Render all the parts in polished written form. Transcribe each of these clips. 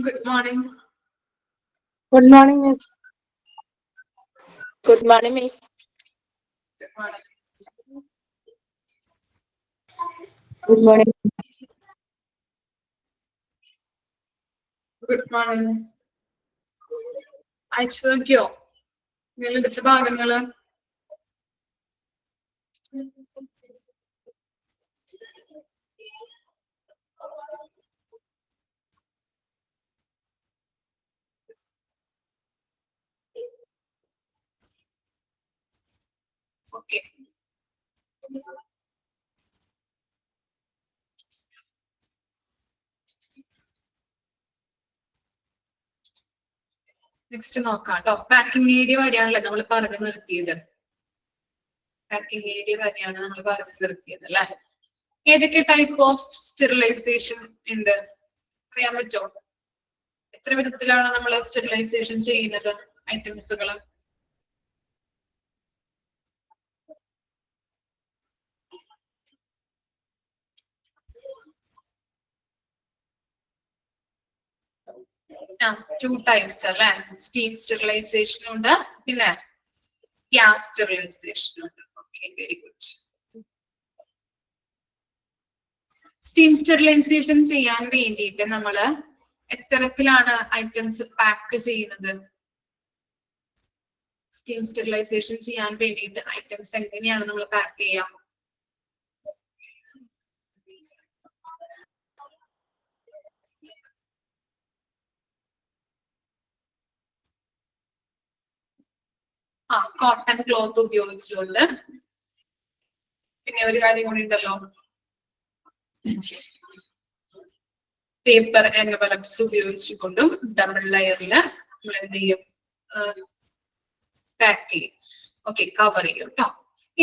Good morning. Good morning, Miss. Good morning, Miss. Good morning. Good morning. Good morning. അയച്ചു നോക്കിയോ നിങ്ങൾ എടുത്ത ഭാഗങ്ങള്? ഓക്കെ. നെക്സ്റ്റ് നോക്കാം കേട്ടോ. പാക്കിംഗ് ഏരിയ വരെയാണല്ലേ നമ്മൾ പറഞ്ഞു നിർത്തിയത്. പാക്കിംഗ് ഏരിയ വരെയാണ് നമ്മൾ പറഞ്ഞു നിർത്തിയത് അല്ലെ. ഏതൊക്കെ ടൈപ്പ് ഓഫ് സ്റ്റെറിലൈസേഷൻ ഉണ്ട് അറിയാൻ പറ്റോ? എത്ര വിധത്തിലാണ് നമ്മൾ സ്റ്റെറിലൈസേഷൻ ചെയ്യുന്നത് ഐറ്റംസുകൾ? ടു ടൈപ്സ് അല്ലെ. സ്റ്റീം സ്റ്റെറിലൈസേഷൻ ഉണ്ട്, പിന്നെ ഗ്യാസ് സ്റ്റെറിലൈസേഷൻ ഉണ്ട്. Okay, very good. Steam sterilisation ചെയ്യാൻ വേണ്ടിയിട്ട് നമ്മൾ എത്തരത്തിലാണ് ഐറ്റംസ് പാക്ക് ചെയ്യുന്നത്? സ്റ്റീം സ്റ്റെറിലൈസേഷൻ ചെയ്യാൻ വേണ്ടിയിട്ട് ഐറ്റംസ് എങ്ങനെയാണ് നമ്മൾ പാക്ക് ചെയ്യാം? കോട്ടൺ ക്ലോത്ത് ഉപയോഗിച്ചുകൊണ്ട്, പിന്നെ ഒരു കാര്യം കൂടി ഉണ്ടല്ലോ, പേപ്പർ എൻവലപ്സ് ഉപയോഗിച്ചുകൊണ്ടും ഡബിൾ ലെയറില് നമ്മൾ എന്ത് ചെയ്യും? പാക്ക് ചെയ്യും. ഓക്കെ, കവർ ചെയ്യും കേട്ടോ.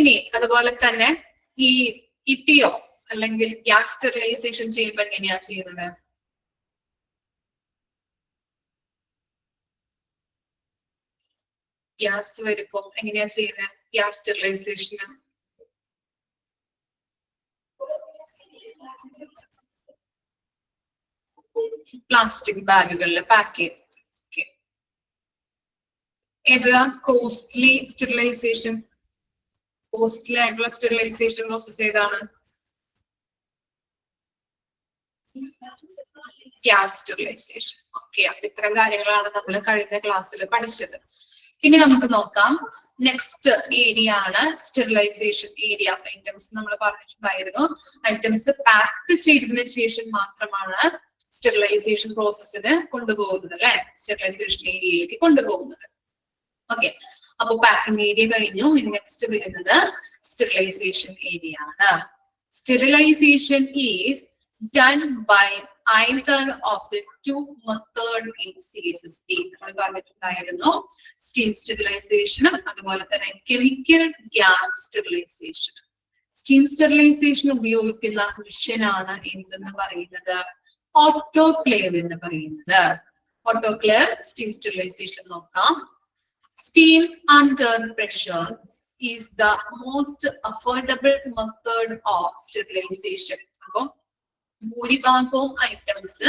ഇനി അതുപോലെ തന്നെ ഈ ഇട്ടിയോ അല്ലെങ്കിൽ ഗ്യാസ് സ്റ്റെറിലൈസേഷൻ ചെയ്യുമ്പോൾ എങ്ങനെയാ ചെയ്യുന്നത്? ഗ്യാസ് വരുമ്പോ എങ്ങനെയാ ചെയ്യുന്നത് ഗ്യാസ് സ്റ്റെറിലൈസേഷന്? പ്ലാസ്റ്റിക് ബാഗുകളിൽ പാക്ക് ചെയ്തിട്ട്. ഓക്കെ, ഏതാ കോസ്റ്റ്ലി സ്റ്റെറിലൈസേഷൻ? കോസ്റ്റ്ലി ആയിട്ടുള്ള സ്റ്റെറിലൈസേഷൻ പ്രോസസ് ഏതാണ്? Gas sterilisation. ഓക്കെ, അപ്പൊ ഇത്തരം കാര്യങ്ങളാണ് നമ്മൾ കഴിഞ്ഞ ക്ലാസ്സിൽ പഠിച്ചത്. ഇനി നമുക്ക് നോക്കാം നെക്സ്റ്റ് ഏരിയ ആണ് സ്റ്റെറിലൈസേഷൻ ഏരിയ. ഐറ്റംസ് നമ്മൾ പറഞ്ഞിട്ടുണ്ടായിരുന്നു, ഐറ്റംസ് പാക്ക് ചെയ്തതിനു ശേഷം മാത്രമാണ് സ്റ്റെറിലൈസേഷൻ പ്രോസസ്സിന് കൊണ്ടുപോകുന്നത് അല്ലെ, സ്റ്റെറിലൈസേഷൻ ഏരിയയിലേക്ക് കൊണ്ടുപോകുന്നത്. ഓക്കെ, അപ്പൊ പാക്കിംഗ് ഏരിയ കഴിഞ്ഞു. നെക്സ്റ്റ് വരുന്നത് സ്റ്റെറിലൈസേഷൻ ഏരിയ ആണ്. Sterilisation is done by either of the two method in series steam. നമ്മൾ പറഞ്ഞിട്ടുണ്ടായിരുന്നു സ്റ്റീം സ്റ്റെറിലൈസേഷനും അതുപോലെ തന്നെ chemical gas sterilisation. Steam sterilisation ഉപയോഗിക്കുന്ന മെഷീനാണ് എന്തെന്ന് പറയുന്നത്? ഓട്ടോക്ലേവ് എന്ന് പറയുന്നത്. ഓട്ടോക്ലേവ് സ്റ്റീം സ്റ്റെറിലൈസേഷൻ നോക്കാം. Steam under pressure is the most affordable method of sterilization. അപ്പൊ ഭൂരിഭാഗവും ഐറ്റംസ്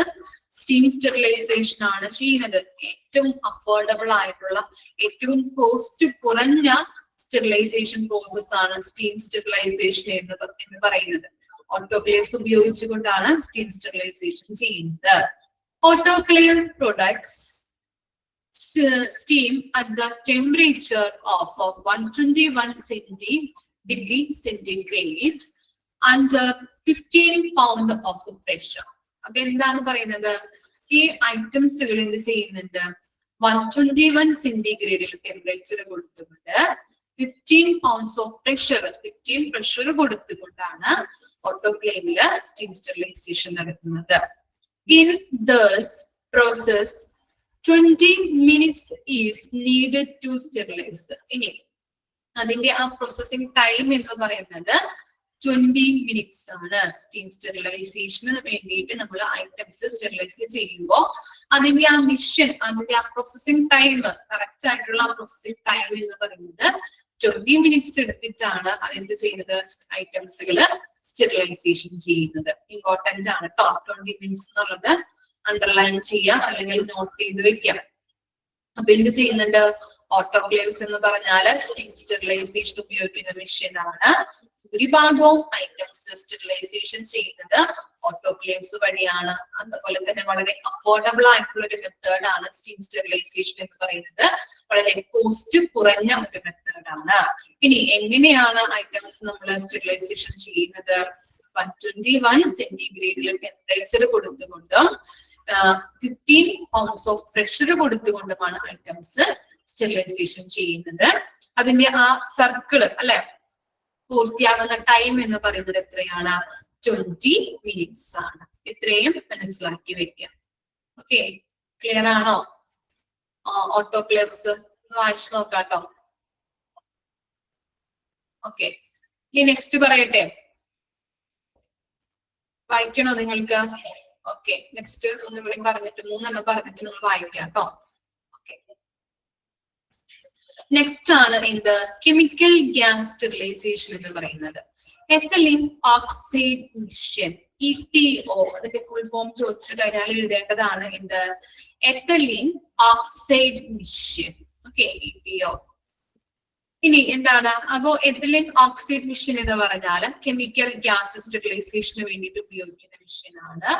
സ്റ്റീം സ്റ്റെറിലൈസേഷൻ ആണ് ചെയ്യുന്നത്. ഏറ്റവും അഫോർഡബിൾ ആയിട്ടുള്ള, ഏറ്റവും കോസ്റ്റ് കുറഞ്ഞ സ്റ്റെറിലൈസേഷൻ പ്രോസസ് ആണ് സ്റ്റീം സ്റ്റെറിലൈസേഷൻ എന്ന് പറയുന്നത്. ഓട്ടോക്ലേവ്സ് ഉപയോഗിച്ചുകൊണ്ടാണ് സ്റ്റീം സ്റ്റെറിലൈസേഷൻ ചെയ്യുന്നത്. Autoclave products steam at the temperature of 121 degree centigrade under 15 pound of pressure. അപ്പൊ എന്താണ് പറയുന്നത്? ഈ ഐറ്റംസുകൾ എന്ത് ചെയ്യുന്നുണ്ട്? 121 സെന്റിഗ്രേഡിൽ ടെമ്പറേച്ചർ കൊടുത്തുകൊണ്ട് 15 pounds of pressure, 15 പ്രഷർ കൊടുത്തുകൊണ്ടാണ് ഓട്ടോക്ലേവില് സ്റ്റീം സ്റ്റെറിലൈസേഷൻ നടത്തുന്നത്. In this process 20 minutes is needed to sterilize. ഇനി അതിന്റെ ആ പ്രോസസിംഗ് ടൈം എന്ന് പറയുന്നത് 20 minutes ആണ്. സ്റ്റീം സ്റ്റെറിലൈസേഷന് വേണ്ടിയിട്ട് നമ്മൾ ഐറ്റംസ് സ്റ്റെറിലൈസ് ചെയ്യുമ്പോൾ അതിന്റെ ആ മിഷൻ, അതിന്റെ ആ പ്രോസസിംഗ് ടൈം, കറക്റ്റ് ആയിട്ടുള്ള പ്രോസസിംഗ് ടൈം എന്ന് പറയുന്നത് 20 minutes എടുത്തിട്ടാണ് അതെന്ത് ചെയ്യുന്നത്? ഐറ്റംസുകൾ സ്റ്റെറിലൈസേഷൻ ചെയ്യുന്നത്. ഇമ്പോർട്ടന്റ് ആണ് കേട്ടോ 20 minutes എന്നുള്ളത്. അണ്ടർലൈൻ ചെയ്യാം അല്ലെങ്കിൽ നോട്ട് ചെയ്ത് വെക്കാം. അപ്പൊ എന്ത് ചെയ്യുന്നുണ്ട്? ഓട്ടോക്ലേവ്സ് എന്ന് പറഞ്ഞാല് സ്റ്റീം സ്റ്റെറിലൈസേഷൻ ഉപയോഗിക്കുന്ന മെഷീൻ ആണ്. ഭൂരിഭാഗവും ഐറ്റംസ് സ്റ്റെറിലൈസേഷൻ ചെയ്യുന്നത് ഓട്ടോക്ലേവ്സ് വഴിയാണ്. അതുപോലെ തന്നെ വളരെ അഫോർഡബിൾ ആയിട്ടുള്ള ഒരു മെത്തേഡ് ആണ് സ്റ്റീം സ്റ്റെറിലൈസേഷൻ എന്ന് പറയുന്നത്. വളരെ കോസ്റ്റ് കുറഞ്ഞ ഒരു മെത്തേഡ് ആണ്. ഇനി എങ്ങനെയാണ് ഐറ്റംസ് നമ്മൾ സ്റ്റെറിലൈസേഷൻ ചെയ്യുന്നത്? 121 സെന്റിഗ്രേഡിൽ ടെമ്പറേച്ചർ കൊടുത്തുകൊണ്ടും 15 പൗണ്ട്സ് ഓഫ് പ്രഷർ കൊടുത്തുകൊണ്ടുമാണ് ഐറ്റംസ് സ്റ്റെറിലൈസേഷൻ ചെയ്യുന്നത്. അതിന്റെ ആ സർക്കിള് അല്ലെ പൂർത്തിയാകുന്ന ടൈം എന്ന് പറയുന്നത് എത്രയാണ്? 20 മിനിറ്റ്സ് ആണ്. ഇത്രയും മനസ്സിലാക്കി വെക്കാം. ഓക്കെ, ക്ലിയർ ആണോ? ഓട്ടോക്ലേവ്സ് വായിച്ചു നോക്കാട്ടോ. ഓക്കെ, ഇനി നെക്സ്റ്റ് പറയട്ടെ, വായിക്കണോ നിങ്ങൾക്ക്? ഓക്കെ, നെക്സ്റ്റ് ഒന്നും കൂടി പറഞ്ഞിട്ട് 3 പറഞ്ഞിട്ട് നിങ്ങൾ വായിക്കാം കേട്ടോ. നെക്സ്റ്റ് ആണ് എന്ത്? കെമിക്കൽ ഗ്യാസ് സ്റ്റെറിലൈസേഷൻ എന്ന് പറയുന്നത്. എത്തലീൻ ഓക്സൈഡ് മിഷൻ, ETO, അതിന്റെ ഫുൾ ഫോം ചോദിച്ചു കഴിഞ്ഞാൽ എഴുതേണ്ടതാണ് എന്ത്? Ethylene oxide mission. Okay, ETO. ഇനി എന്താണ്? അപ്പോ എത്തലീൻ ഓക്സൈഡ് മിഷൻ എന്ന് പറഞ്ഞാൽ കെമിക്കൽ ഗ്യാസ് സ്റ്റെറിലൈസേഷന് വേണ്ടിയിട്ട് ഉപയോഗിക്കുന്ന മെഷീൻ ആണ്.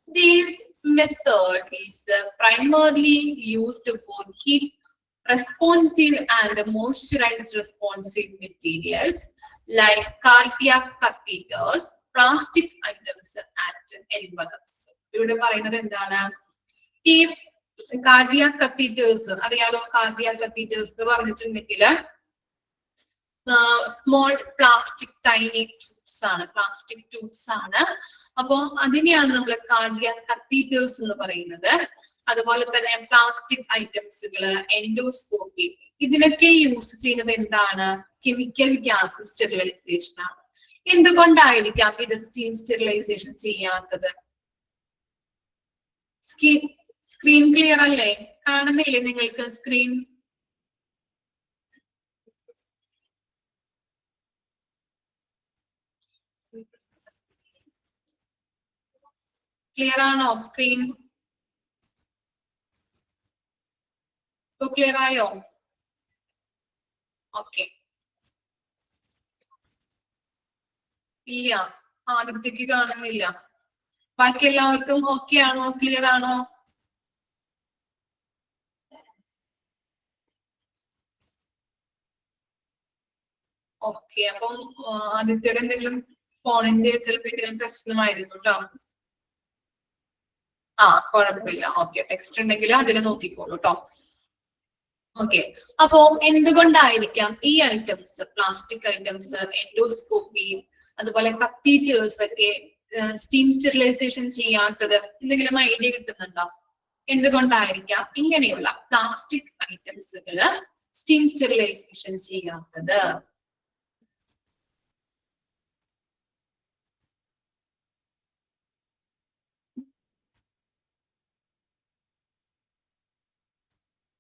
This method is primarily used for heat responsive and moisturized responsive materials like cardiac catheters, plastic items and envelopes. ഇവിടെ പറയുന്നത് എന്താണ്? ഈ കാർഡിയാക് കത്തീറ്റേഴ്സ് അറിയാലോ. കാർഡിയാക് കത്തീറ്റേഴ്സ് പറഞ്ഞിട്ടുണ്ടെങ്കിൽ സ്മോൾ പ്ലാസ്റ്റിക് ടൈനി ട്യൂബ്സ് ആണ്, പ്ലാസ്റ്റിക് ട്യൂബ്സ് ആണ്. അപ്പോ അതിനെയാണ് നമ്മൾ കാർഡിയാക് കത്തീറ്റേഴ്സ് എന്ന് പറയുന്നത്. അതുപോലെ തന്നെ പ്ലാസ്റ്റിക് ഐറ്റംസുകള്, എൻഡോസ്കോപ്പി, ഇതിനൊക്കെ യൂസ് ചെയ്യുന്നത് എന്താണ്? കെമിക്കൽ ഗ്യാസ് സ്റ്റെറിലൈസേഷൻ ആണ്. എന്തുകൊണ്ടായിരിക്കാം ഇത് സ്റ്റീം സ്റ്റെറിലൈസേഷൻ ചെയ്യാത്തത്? സ്ക്രീൻ ക്ലിയർ അല്ലേ? കാണുന്നില്ലേ നിങ്ങൾക്ക് സ്ക്രീൻ? ക്ലിയർ ആണോ സ്ക്രീൻ? ക്ലിയർ ആയോ? ഓക്കെ, ഇല്ല, ആദ്യത്തേക്ക് കാണുന്നില്ല. ബാക്കി എല്ലാവർക്കും ഓക്കെ ആണോ? ക്ലിയർ ആണോ? ഓക്കെ, അപ്പം ആദിത്യയുടെ എന്തെങ്കിലും ഫോണിന്റെ ചിലപ്പോ എന്തെങ്കിലും പ്രശ്നമായിരിക്കും കേട്ടോ. കുഴപ്പമില്ല. ഓക്കെ, ടെക്സ്റ്റ് ഉണ്ടെങ്കിൽ അതിൽ നോക്കിക്കോളൂ കേട്ടോ. ഓക്കെ, അപ്പോ എന്തുകൊണ്ടായിരിക്കാം ഈ ഐറ്റംസ്, പ്ലാസ്റ്റിക് ഐറ്റംസ്, എൻഡോസ്കോപ്പി, അതുപോലെ കത്തീറ്റേഴ്സ് ഒക്കെ സ്റ്റീം സ്റ്റെറിലൈസേഷൻ ചെയ്യാത്തത്? എന്തെങ്കിലും ഐഡിയ കിട്ടുന്നുണ്ടോ? എന്തുകൊണ്ടായിരിക്കാം ഇങ്ങനെയുള്ള പ്ലാസ്റ്റിക് ഐറ്റംസുകള് സ്റ്റീം സ്റ്റെറിലൈസേഷൻ ചെയ്യാത്തത്?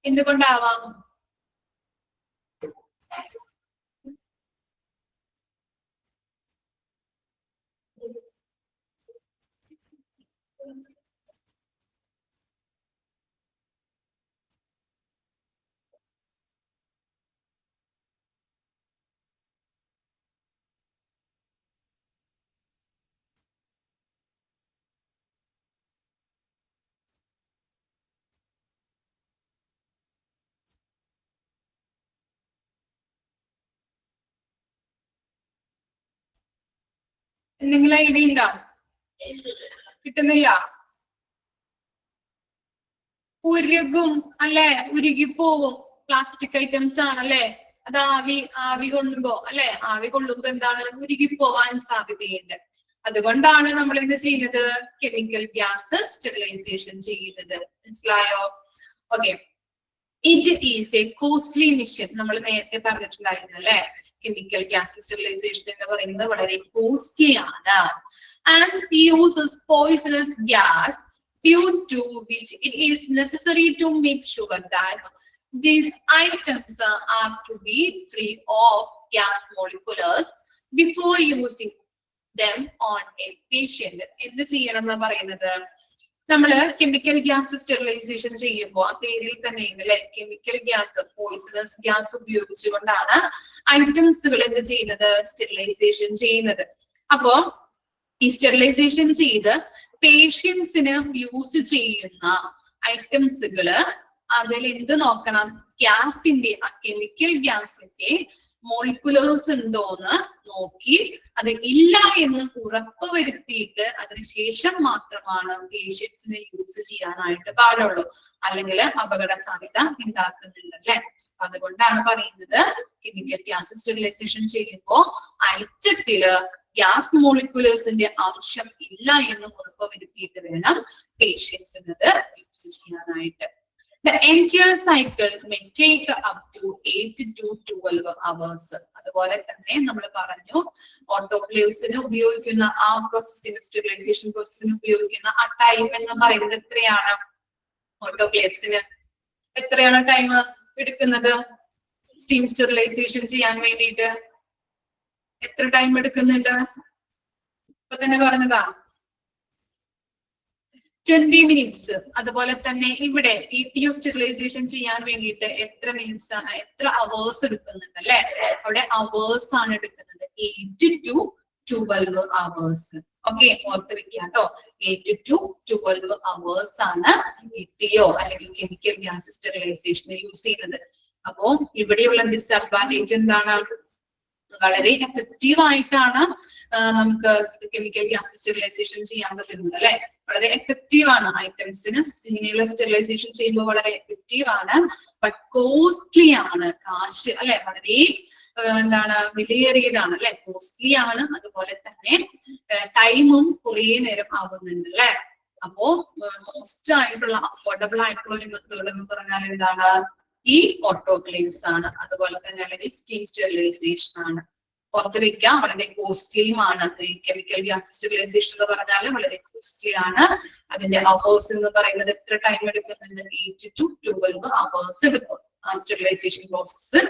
എന്തുകൊണ്ടാവാം? എന്തെങ്കിലും ഐഡിയ ഉണ്ടോ? കിട്ടുന്നില്ല? ഉരുകും അല്ലെ? ഉരുകിപ്പോവും. പ്ലാസ്റ്റിക് ഐറ്റംസ് ആണല്ലേ? അത് ആവി കൊള്ളുമ്പോ അല്ലെ? ആവി കൊള്ളുമ്പോ എന്താണ്? ഉരുകിപ്പോവാൻ സാധ്യതയുണ്ട്. അതുകൊണ്ടാണ് നമ്മൾ എന്ത് ചെയ്യുന്നത്? കെമിക്കൽ ഗ്യാസ് സ്റ്റെറിലൈസേഷൻ ചെയ്യുന്നത്. മനസ്സിലായോ? Okay, it is A costly mission. നമ്മൾ നേരത്തെ പറഞ്ഞിട്ടുണ്ടായിരുന്നു അല്ലെ? കെമിക്കൽ ഗ്യാസ് സ്റ്റെറിലൈസേഷൻ എന്ന് പറയുന്നത് വളരെ കോസ്റ്റ്ലി ആണ്. And uses poisonous gas, due to which it is necessary to make sure that these items are to be free of gas molecules before using them on a patient. എന്ത് ചെയ്യണം എന്ന് പറയുന്നത്? നമ്മള് chemical gas sterilisation ചെയ്യുമ്പോൾ ആ പേരിൽ തന്നെ ഉണ്ട് അല്ലെ, കെമിക്കൽ ഗ്യാസ് പോയിസണസ് ഗ്യാസ് ഉപയോഗിച്ചുകൊണ്ടാണ് ഐറ്റംസുകൾ എന്ത് ചെയ്യുന്നത്, സ്റ്റെറിലൈസേഷൻ ചെയ്യുന്നത്. അപ്പോ ഈ സ്റ്റെറിലൈസേഷൻ ചെയ്ത് പേഷ്യൻസിന് യൂസ് ചെയ്യുന്ന ഐറ്റംസുകള് അതിൽ എന്ത് നോക്കണം, ഗ്യാസിന്റെ ആ കെമിക്കൽ ഗ്യാസിന്റെ മോളിക്കുലേഴ്സ് ഉണ്ടോന്ന് നോക്കി അത് ഇല്ല എന്ന് ഉറപ്പ് വരുത്തിയിട്ട് അതിനുശേഷം മാത്രമാണ് പേഷ്യൻസിന് യൂസ് ചെയ്യാനായിട്ട് പാടുള്ളൂ. അല്ലെങ്കിൽ അപകട സാധ്യത ഉണ്ടാക്കുന്നുണ്ട് അല്ലെ. അതുകൊണ്ടാണ് പറയുന്നത് കെമിക്കൽ ഗ്യാസ് സ്റ്റെറിലൈസേഷൻ ചെയ്യുമ്പോൾ ഐറ്റത്തില് ഗ്യാസ് മോളിക്കുലേഴ്സിന്റെ അംശം ഇല്ല എന്ന് ഉറപ്പ് വരുത്തിയിട്ട് വേണം പേഷ്യൻസിന് അത് യൂസ് ചെയ്യാനായിട്ട്. The entire cycle may take up to 8 to 12 hours. അതുപോലെ തന്നെ നമ്മൾ പറഞ്ഞു ഓട്ടോക്ലേവ്സിന് ഉപയോഗിക്കുന്ന ആ പ്രോസസ്സിന്, സ്റ്റെറിലൈസേഷൻ പ്രോസസ്സിന് ഉപയോഗിക്കുന്ന ആ ടൈം എന്ന് പറയുന്നത് എത്രയാണ്, ഓട്ടോക്ലേവ്സിന് എത്രയാണ് ടൈം എടുക്കുന്നത് സ്റ്റീം സ്റ്റെറിലൈസേഷൻ ചെയ്യാൻ വേണ്ടിയിട്ട്? എത്ര ടൈം എടുക്കുന്നുണ്ട്? ഇപ്പൊ തന്നെ പറഞ്ഞതാ 20 മിനിറ്റ്സ്. അതുപോലെ തന്നെ ഇവിടെ ETO സ്റ്റെറിലൈസേഷൻ ചെയ്യാൻ വേണ്ടിയിട്ട് എത്ര മിനിറ്റ്സ് ആണ്, എത്ര അവേഴ്സ് എടുക്കുന്നുണ്ട് അല്ലെ? അവിടെ അവേഴ്സ് ആണ് എടുക്കുന്നത്, 8 to 12 അവേഴ്സ്. ഓക്കെ, ഓർത്ത് വെക്കുക കേട്ടോ, 8 to 12 അവേഴ്സ് ആണ് ETO അല്ലെങ്കിൽ കെമിക്കൽ ഗ്യാസ് സ്റ്റെറിലൈസേഷന് യൂസ് ചെയ്യുന്നത്. അപ്പോ ഇവിടെയുള്ള ഡിസ്അഡ്വാൻറ്റേജ് എന്താണ്? വളരെ എഫക്റ്റീവ് ആയിട്ടാണ് നമുക്ക് കെമിക്കൽ ഗ്യാസ് സ്റ്റെറിലൈസേഷൻ ചെയ്യാൻ പറ്റുന്നത് അല്ലെ. വളരെ എഫക്റ്റീവ് ആണ് ഐറ്റംസിന് ഇങ്ങനെയുള്ള സ്റ്റെറിലൈസേഷൻ ചെയ്യുമ്പോൾ വളരെ എഫക്റ്റീവ് ആണ്. ബട്ട് കോസ്റ്റ്ലി ആണ്, കാശ് അല്ലെ വളരെ എന്താണ് വിലയേറിയതാണ് അല്ലെ, കോസ്റ്റ്ലി ആണ്. അതുപോലെ തന്നെ ടൈമും കുറെ നേരം ആവുന്നുണ്ട് അല്ലെ. അപ്പോ മോസ്റ്റ് ആയിട്ടുള്ള അഫോർഡബിൾ ആയിട്ടുള്ള ഒരു മെത്തേഡ് എന്ന് പറഞ്ഞാൽ എന്താണ്, ഈ ഓട്ടോക്ലേവ്സ് ആണ്. അതുപോലെ തന്നെ അല്ലെങ്കിൽ സ്റ്റീം സ്റ്റെറിലൈസേഷൻ ആണ്. പുറത്ത് വെക്കാം, വളരെ കോസ്റ്റ്ലിയുമാണ്. ഈ കെമിക്കൽ ഗ്യാസ് സ്റ്റെറിലൈസേഷൻ എന്ന് പറഞ്ഞാൽ വളരെ കോസ്റ്റ്ലി ആണ്. അതിന്റെ അവേഴ്സ് എന്ന് പറയുന്നത് എത്ര ടൈം എടുക്കുന്നുണ്ട്, 8 to 12 അവേഴ്സ് എടുക്കും ആ സ്റ്റെറിലൈസേഷൻ പ്രോസസ്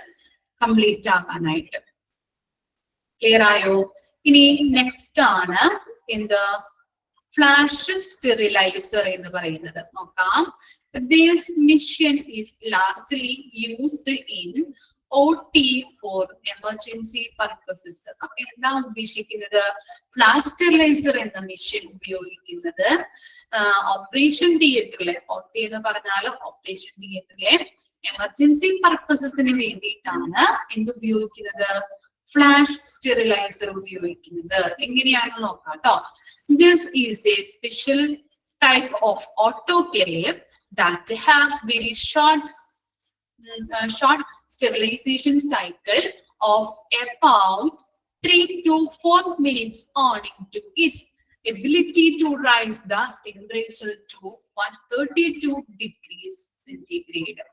കംപ്ലീറ്റ് ആകാനായിട്ട്. ക്ലിയർ ആയോ? ഇനി നെക്സ്റ്റ് ആണ് എന്ത്, ഫ്ലാഷ് സ്റ്റെറിലൈസർ എന്ന് പറയുന്നത് നോക്കാം. This mission is largely used in OT for emergency purposes. അപ്പൊ എന്താ ഉദ്ദേശിക്കുന്നത്, ഫ്ലാഷ് സ്റ്റെറിലൈസർ എന്ന മെഷീൻ ഉപയോഗിക്കുന്നത് ഓപ്പറേഷൻ തിയേറ്ററിലെ, OT എന്ന് പറഞ്ഞാൽ ഓപ്പറേഷൻ തിയേറ്ററിലെ എമർജൻസി പർപ്പസസിന് വേണ്ടിയിട്ടാണ് എന്ത് ഉപയോഗിക്കുന്നത്, ഫ്ലാഷ് സ്റ്റെറിലൈസർ ഉപയോഗിക്കുന്നത്. എങ്ങനെയാണെന്ന് നോക്കാം കേട്ടോ. This is a special type of autoclave that have very short sterilization cycle of about 3 to 4 minutes owing to its ability to raise the temperature to 132 degrees centigrade.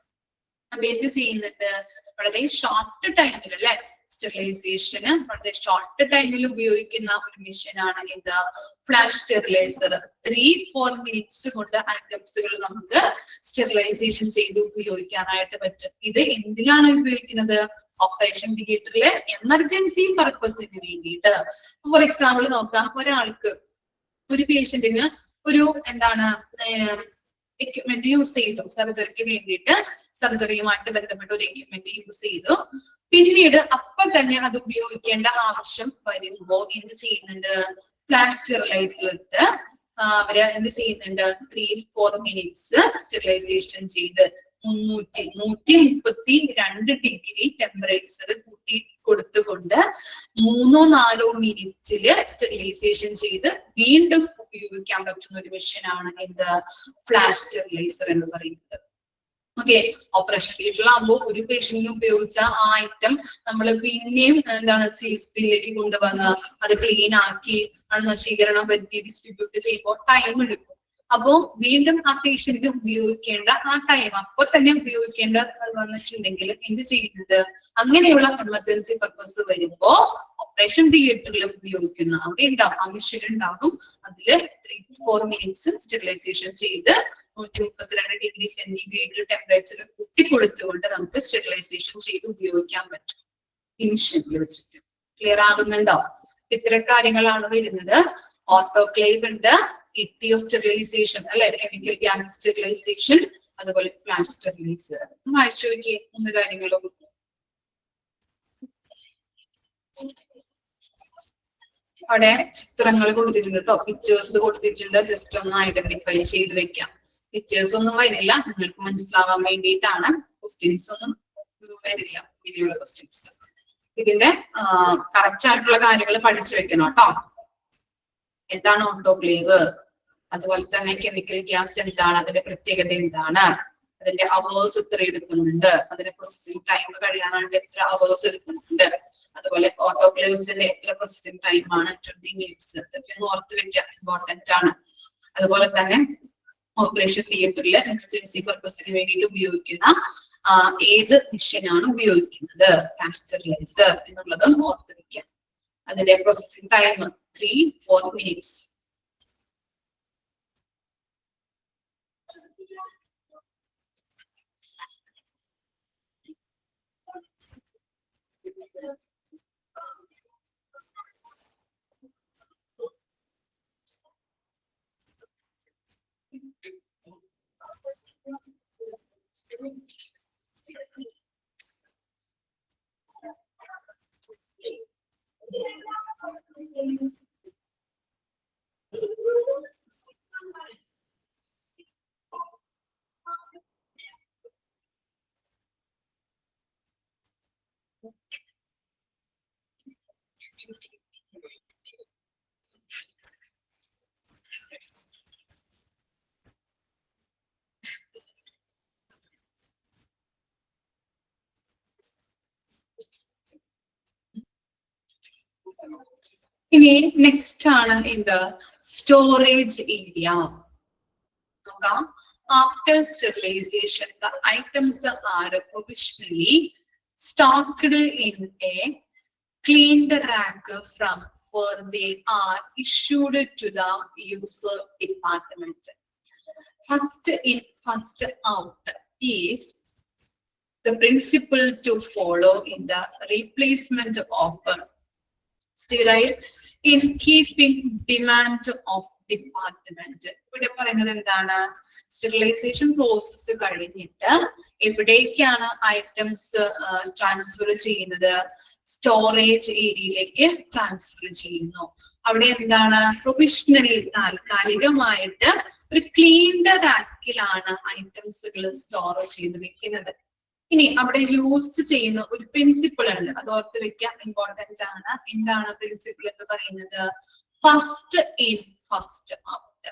അപ്പൊ എന്ത് ചെയ്യുന്നുണ്ട്, വളരെ ഷോർട്ട് ടൈമിൽ അല്ലെ സ്റ്റെറിലൈസേഷന് വളരെ ഷോർട്ട് ടൈമിൽ ഉപയോഗിക്കുന്ന ഒരു മെഷീനാണ് ഇത് ഫ്ലാഷ് സ്റ്റെറിലൈസർ. 3-4 മിനിറ്റ്സ് കൊണ്ട് ഐറ്റംസുകൾ നമുക്ക് സ്റ്റെറിലൈസേഷൻ ചെയ്ത് ഉപയോഗിക്കാനായിട്ട് പറ്റും. ഇത് എന്തിനാണ് ഉപയോഗിക്കുന്നത്, ഓപ്പറേഷൻ തിയേറ്ററിലെ എമർജൻസി പർപ്പസിന് വേണ്ടിയിട്ട്. ഫോർ എക്സാമ്പിൾ നോക്കാം, ഒരാൾക്ക് ഒരു പേഷ്യന്റിന് ഒരു എന്താണ് എക്യുപ്മെന്റ് യൂസ് ചെയ്തു, സർജറിക്ക് വേണ്ടിയിട്ട് സർജറിയുമായിട്ട് ബന്ധപ്പെട്ട ഒരു എക്യുപ്മെന്റ് യൂസ് ചെയ്തു. പിന്നീട് അപ്പൊ തന്നെ അത് ഉപയോഗിക്കേണ്ട ആവശ്യം വരുമ്പോൾ എന്ത് ചെയ്യുന്നുണ്ട്, ഫ്ലാഷ് സ്റ്റെറിലൈസർ ഇട്ട് അവര് എന്ത് ചെയ്യുന്നുണ്ട്, 3-4 മിനിറ്റ്സ് സ്റ്റെറിലൈസേഷൻ ചെയ്ത് 132 ഡിഗ്രി ടെമ്പറേച്ചർ കൂട്ടി കൊടുത്തുകൊണ്ട് 3-4 മിനിറ്റില് സ്റ്റെറിലൈസേഷൻ ചെയ്ത് വീണ്ടും ഉപയോഗിക്കാൻ പറ്റുന്ന ഒരു മെഷീനാണ് എന്ത്, ഫ്ലാഷ് സ്റ്റെറിലൈസർ എന്ന് പറയുന്നത്. ഓക്കെ, ഓപ്പറേഷൻ തിയേറ്ററിലാകുമ്പോൾ ഒരു പേഷ്യന്റിന് ഉപയോഗിച്ച ആ ഐറ്റം നമ്മൾ പിന്നെയും എന്താണ് CSPയിലേക്ക് കൊണ്ടുവന്ന് അത് ക്ലീൻ ആക്കി നശീകരണം വരുത്തി ഡിസ്ട്രിബ്യൂട്ട് ചെയ്യുമ്പോൾ ടൈം എടുക്കും. അപ്പോ വീണ്ടും ആ പേഷ്യന്റ് ഉപയോഗിക്കേണ്ട ആ ടൈം അപ്പൊ തന്നെ ഉപയോഗിക്കേണ്ട വന്നിട്ടുണ്ടെങ്കിൽ എന്ത് ചെയ്യുന്നത്, അങ്ങനെയുള്ള എമർജൻസി പർപ്പസ് വരുമ്പോ ഓപ്പറേഷൻ തിയേറ്ററിൽ ഉപയോഗിക്കുന്ന അവിടെ ഉണ്ടാവും, ആ മെഷീൻ ഉണ്ടാകും. അതില് 3-4 മിനിറ്റ്സ് സ്റ്റെറിലൈസേഷൻ ചെയ്ത് 132 ഡിഗ്രി സെന്റിഗ്രേഡ് ടെമ്പറേച്ചർ കൂട്ടിക്കൊടുത്തുകൊണ്ട് നമുക്ക് സ്റ്റെറിലൈസേഷൻ ചെയ്ത് ഉപയോഗിക്കാൻ പറ്റും ഈ മെഷീനിൽ വെച്ചിട്ട്. ക്ലിയർ ആകുന്നുണ്ടോ? ഇത്തരം കാര്യങ്ങളാണ് വരുന്നത്. ഓട്ടോക്ലേവ് ഉണ്ട്, ETO സ്റ്റെറിലൈസേഷൻ അല്ലെ, കെമിക്കൽ ഗ്യാസ് സ്റ്റെറിലൈസേഷൻ, അതുപോലെ ഫ്ലാഷ് സ്റ്റെറിലൈസർ. വായിച്ചു നോക്കിയേ 3 കാര്യങ്ങളും. അവിടെ ചിത്രങ്ങൾ കൊടുത്തിട്ടുണ്ട് കേട്ടോ, പിക്ചേഴ്സ് കൊടുത്തിട്ടുണ്ട്. ജസ്റ്റ് ഒന്ന് ഐഡന്റിഫൈ ചെയ്ത് വെക്കാം. പിക്ചേഴ്സ് ഒന്നും വരില്ല, നിങ്ങൾക്ക് മനസ്സിലാവാൻ വേണ്ടിയിട്ടാണ്. ക്വസ്റ്റ്യൻസ് ഒന്നും വരില്ല, ഇങ്ങനെയുള്ള ക്വസ്റ്റ്യൻസ്. ഇതിന്റെ കറക്റ്റ് ആയിട്ടുള്ള കാര്യങ്ങൾ പഠിച്ചു വെക്കണം കേട്ടോ. എന്താണ് ഓട്ടോക്ലേവ്, അതുപോലെ തന്നെ കെമിക്കൽ ഗ്യാസ് എന്താണ്, അതിന്റെ പ്രത്യേകത എന്താണ്, അതിന്റെ അവേഴ്സ് എത്ര എടുക്കുന്നുണ്ട്, അതിന്റെ പ്രോസസ്സിംഗ് ടൈം കഴിയാനായിട്ട് എത്ര അവേഴ്സ് എടുക്കുന്നുണ്ട്, അതുപോലെ ഓട്ടോക്ലേവ്സിന്റെ എത്ര പ്രോസസ്സിംഗ് ടൈം ആണ്, 20 മിനിറ്റ്സ്. ഇതൊക്കെ ഒന്ന് ഓർത്ത് വെക്കാൻ ഇമ്പോർട്ടന്റ് ആണ്. അതുപോലെ തന്നെ ഓപ്പറേഷൻ തിയേറ്ററിൽ എമർജൻസി പർപ്പസിന് വേണ്ടിയിട്ട് ഉപയോഗിക്കുന്ന ഏത് മെഷീനാണ് ഉപയോഗിക്കുന്നത്, ഫ്ലാഷ് സ്റ്റെറിലൈസർ എന്നുള്ളത് ഓർത്ത് വെക്കാം. അതിന്റെ പ്രോസസ്സിംഗ് ടൈം 3-4 മിനിറ്റ്സ്. ഇനി നെക്സ്റ്റ് ആണ് എന്ത്, സ്റ്റോറേജ് ഏരിയ. നോക്കാം. After sterilization, the items are provisionally stocked in a cleaned rack from where they are issued to the user department. First in, first out is the principle to follow in the replacement of sterile in keeping demand of department. ഇവിടെ പറയുന്നത് എന്താണ്, sterilisation process കഴിഞ്ഞിട്ട് എവിടേക്കാണ് items transfer ചെയ്യുന്നത്, storage ഏരിയയിലേക്ക് transfer ചെയ്യുന്നു. അവിടെ എന്താണ്, പ്രൊവിഷണലി താൽക്കാലികമായിട്ട് ഒരു ക്ലീൻഡ് റാക്കിലാണ് ഐറ്റംസുകൾ സ്റ്റോർ ചെയ്ത് വെക്കുന്നത്. ഇനി അവിടെ യൂസ് ചെയ്യുന്ന ഒരു പ്രിൻസിപ്പിൾ ഉണ്ട്, അത് ഓർത്ത് വെക്കാൻ ഇമ്പോർട്ടന്റ് ആണ്. എന്താണ് പ്രിൻസിപ്പിൾ എന്ന് പറയുന്നത്, first in first out.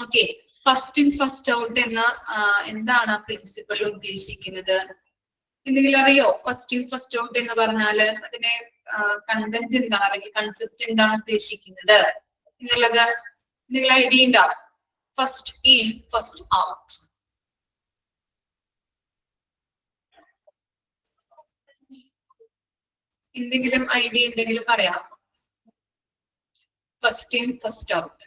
Okay, first in first out എന്ന എന്താണ് പ്രിൻസിപ്പിൾ ഉദ്ദേശിക്കുന്നത്, എന്തെങ്കിലും അറിയോ? ഫസ്റ്റ് ഇൻ ഫസ്റ്റ് ഔട്ട് എന്ന് പറഞ്ഞാല് അതിന്റെ കണ്ടന്റ് എന്താണ്, അല്ലെങ്കിൽ കൺസെപ്റ്റ് എന്താണ് ഉദ്ദേശിക്കുന്നത് എന്നുള്ളത് എന്തെങ്കിലും ഐഡിയ ഉണ്ടോ? First in first out. എന്തെങ്കിലും ഐഡിയ ഉണ്ടെങ്കിൽ പറയാം. First in first out.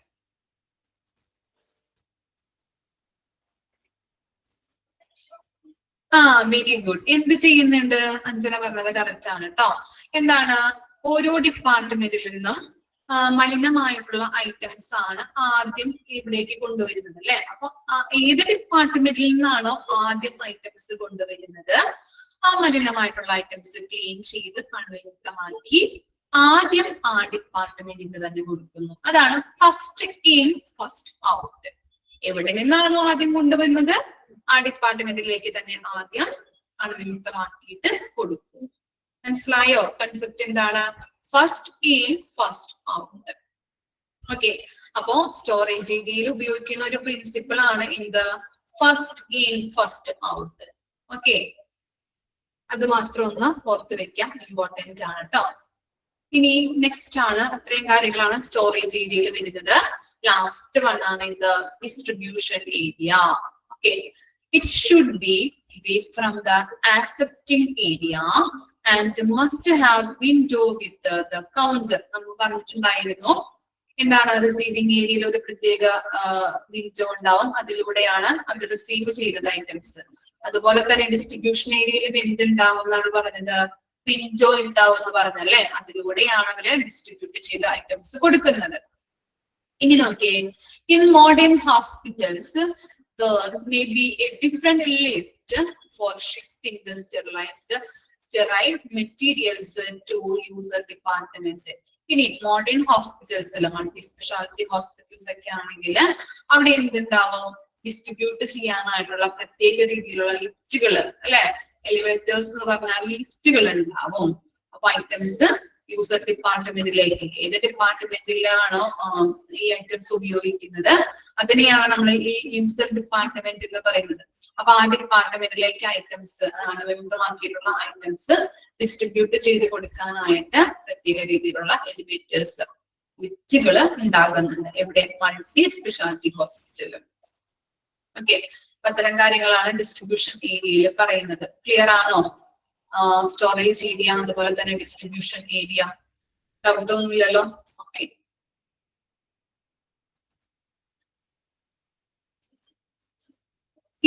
Very good. എന്ത് ചെയ്യുന്നുണ്ട്? അഞ്ജന പറഞ്ഞത് കറക്റ്റ് ആണ് കേട്ടോ. എന്താണ്, ഓരോ ഡിപ്പാർട്ട്മെന്റിൽ നിന്നും മലിനമായിട്ടുള്ള ഐറ്റംസ് ആണ് ആദ്യം ഇവിടേക്ക് കൊണ്ടുവരുന്നത് അല്ലെ. അപ്പൊ ഏത് ഡിപ്പാർട്ട്മെന്റിൽ നിന്നാണോ ആദ്യം ഐറ്റംസ് കൊണ്ടുവരുന്നത്, ആ മലിനമായിട്ടുള്ള ഐറ്റംസ് ക്ലീൻ ചെയ്ത് അണുവിമുക്തമാക്കി ആദ്യം ആ ഡിപ്പാർട്ട്മെന്റിന് തന്നെ കൊടുക്കുന്നു. അതാണ് ഫസ്റ്റ് ഇൻ ഫസ്റ്റ് ഔട്ട്. എവിടെ നിന്നാണോ ആദ്യം കൊണ്ടുവരുന്നത് ആ ഡിപ്പാർട്ട്മെന്റിലേക്ക് തന്നെ ആദ്യം അണുവിമുക്തമാക്കിയിട്ട് കൊടുക്കും. മനസ്സിലായോ? കൺസെപ്റ്റ് എന്താണ്? First in first out. Okay, അപ്പോ സ്റ്റോറേജ് ഏരിയയിൽ ഉപയോഗിക്കുന്ന ഒരു പ്രിൻസിപ്പിൾ ആണ് എന്ത്, first in first out. Okay, അത് മാത്രം ഒന്ന് ഓർത്ത് വെക്കാം, ഇമ്പോർട്ടന്റ് ആണ് കേട്ടോ. ഇനി നെക്സ്റ്റ് ആണ്, അത്രയും കാര്യങ്ങളാണ് സ്റ്റോറേജ് ഏരിയയിൽ വരുന്നത്. ലാസ്റ്റ് വൺ ആണ് ഇത് distribution area. Okay, it should be away from the accepting area and must have window with the counter. നമ്മൾ പറഞ്ഞിട്ടുണ്ടായിരുന്നു എന്താണ്, റിസീവിംഗ് ഏരിയയിൽ ഒരു പ്രത്യേക വിൻഡോ ഉണ്ടാവും, അതിലൂടെയാണ് അവർ റിസീവ് ചെയ്തത് ഐറ്റംസ്. അതുപോലെ തന്നെ ഡിസ്ട്രിബ്യൂഷൻ ഏരിയയിൽ എന്തുണ്ടാവും എന്നാണ് പറഞ്ഞത്, വിൻഡോ ഉണ്ടാവും എന്ന് പറഞ്ഞല്ലേ, അതിലൂടെയാണ് അവര് ഡിസ്ട്രിബ്യൂട്ട് ചെയ്ത ഐറ്റംസ് കൊടുക്കുന്നത്. ഇനി നോക്കിയേ, In modern hospitals, there may be a different lift for shifting the sterile materials to user department. ഇനി മോഡേൺ ഹോസ്പിറ്റൽസിൽ മൾട്ടി സ്പെഷ്യാലിറ്റി ഹോസ്പിറ്റൽസ് ഒക്കെ ആണെങ്കിൽ അവിടെ എന്തുണ്ടാവും, ഡിസ്ട്രിബ്യൂട്ട് ചെയ്യാനായിട്ടുള്ള പ്രത്യേക രീതിയിലുള്ള ലിഫ്റ്റുകൾ അല്ലെ, എലിവേറ്റേഴ്സ് എന്ന് പറഞ്ഞാൽ ലിഫ്റ്റുകൾ ഉണ്ടാവും. അപ്പൊ ഐറ്റംസ് യൂസർ ഡിപ്പാർട്ട്മെന്റിലേക്ക്, ഏത് ഡിപ്പാർട്ട്മെന്റിലാണോ ഈ ഐറ്റംസ് ഉപയോഗിക്കുന്നത് അതിനെയാണ് നമ്മൾ ഈ യൂസർ ഡിപ്പാർട്ട്മെന്റ് എന്ന് പറയുന്നത്. അപ്പൊ ആ ഡിപ്പാർട്ട്മെന്റിലേക്ക് ഐറ്റംസ് വിവിധമാക്കിയിട്ടുള്ള ഐറ്റംസ് ഡിസ്ട്രിബ്യൂട്ട് ചെയ്ത് കൊടുക്കാനായിട്ട് പ്രത്യേക രീതിയിലുള്ള എലിവേറ്റേഴ്സ് ലിഫ്റ്റുകൾ ഉണ്ടാകുന്നുണ്ട്. എവിടെ? Multi speciality hospital. ഓക്കെ, അത്തരം കാര്യങ്ങളാണ് ഡിസ്ട്രിബ്യൂഷൻ ഏരിയയിൽ പറയുന്നത്. ക്ലിയർ ആണോ? സ്റ്റോറേജ് ഏരിയ, അതുപോലെ തന്നെ ഡിസ്ട്രിബ്യൂഷൻ ഏരിയ. ഡൗട്ട് ഒന്നുമില്ലല്ലോ? ഓക്കെ.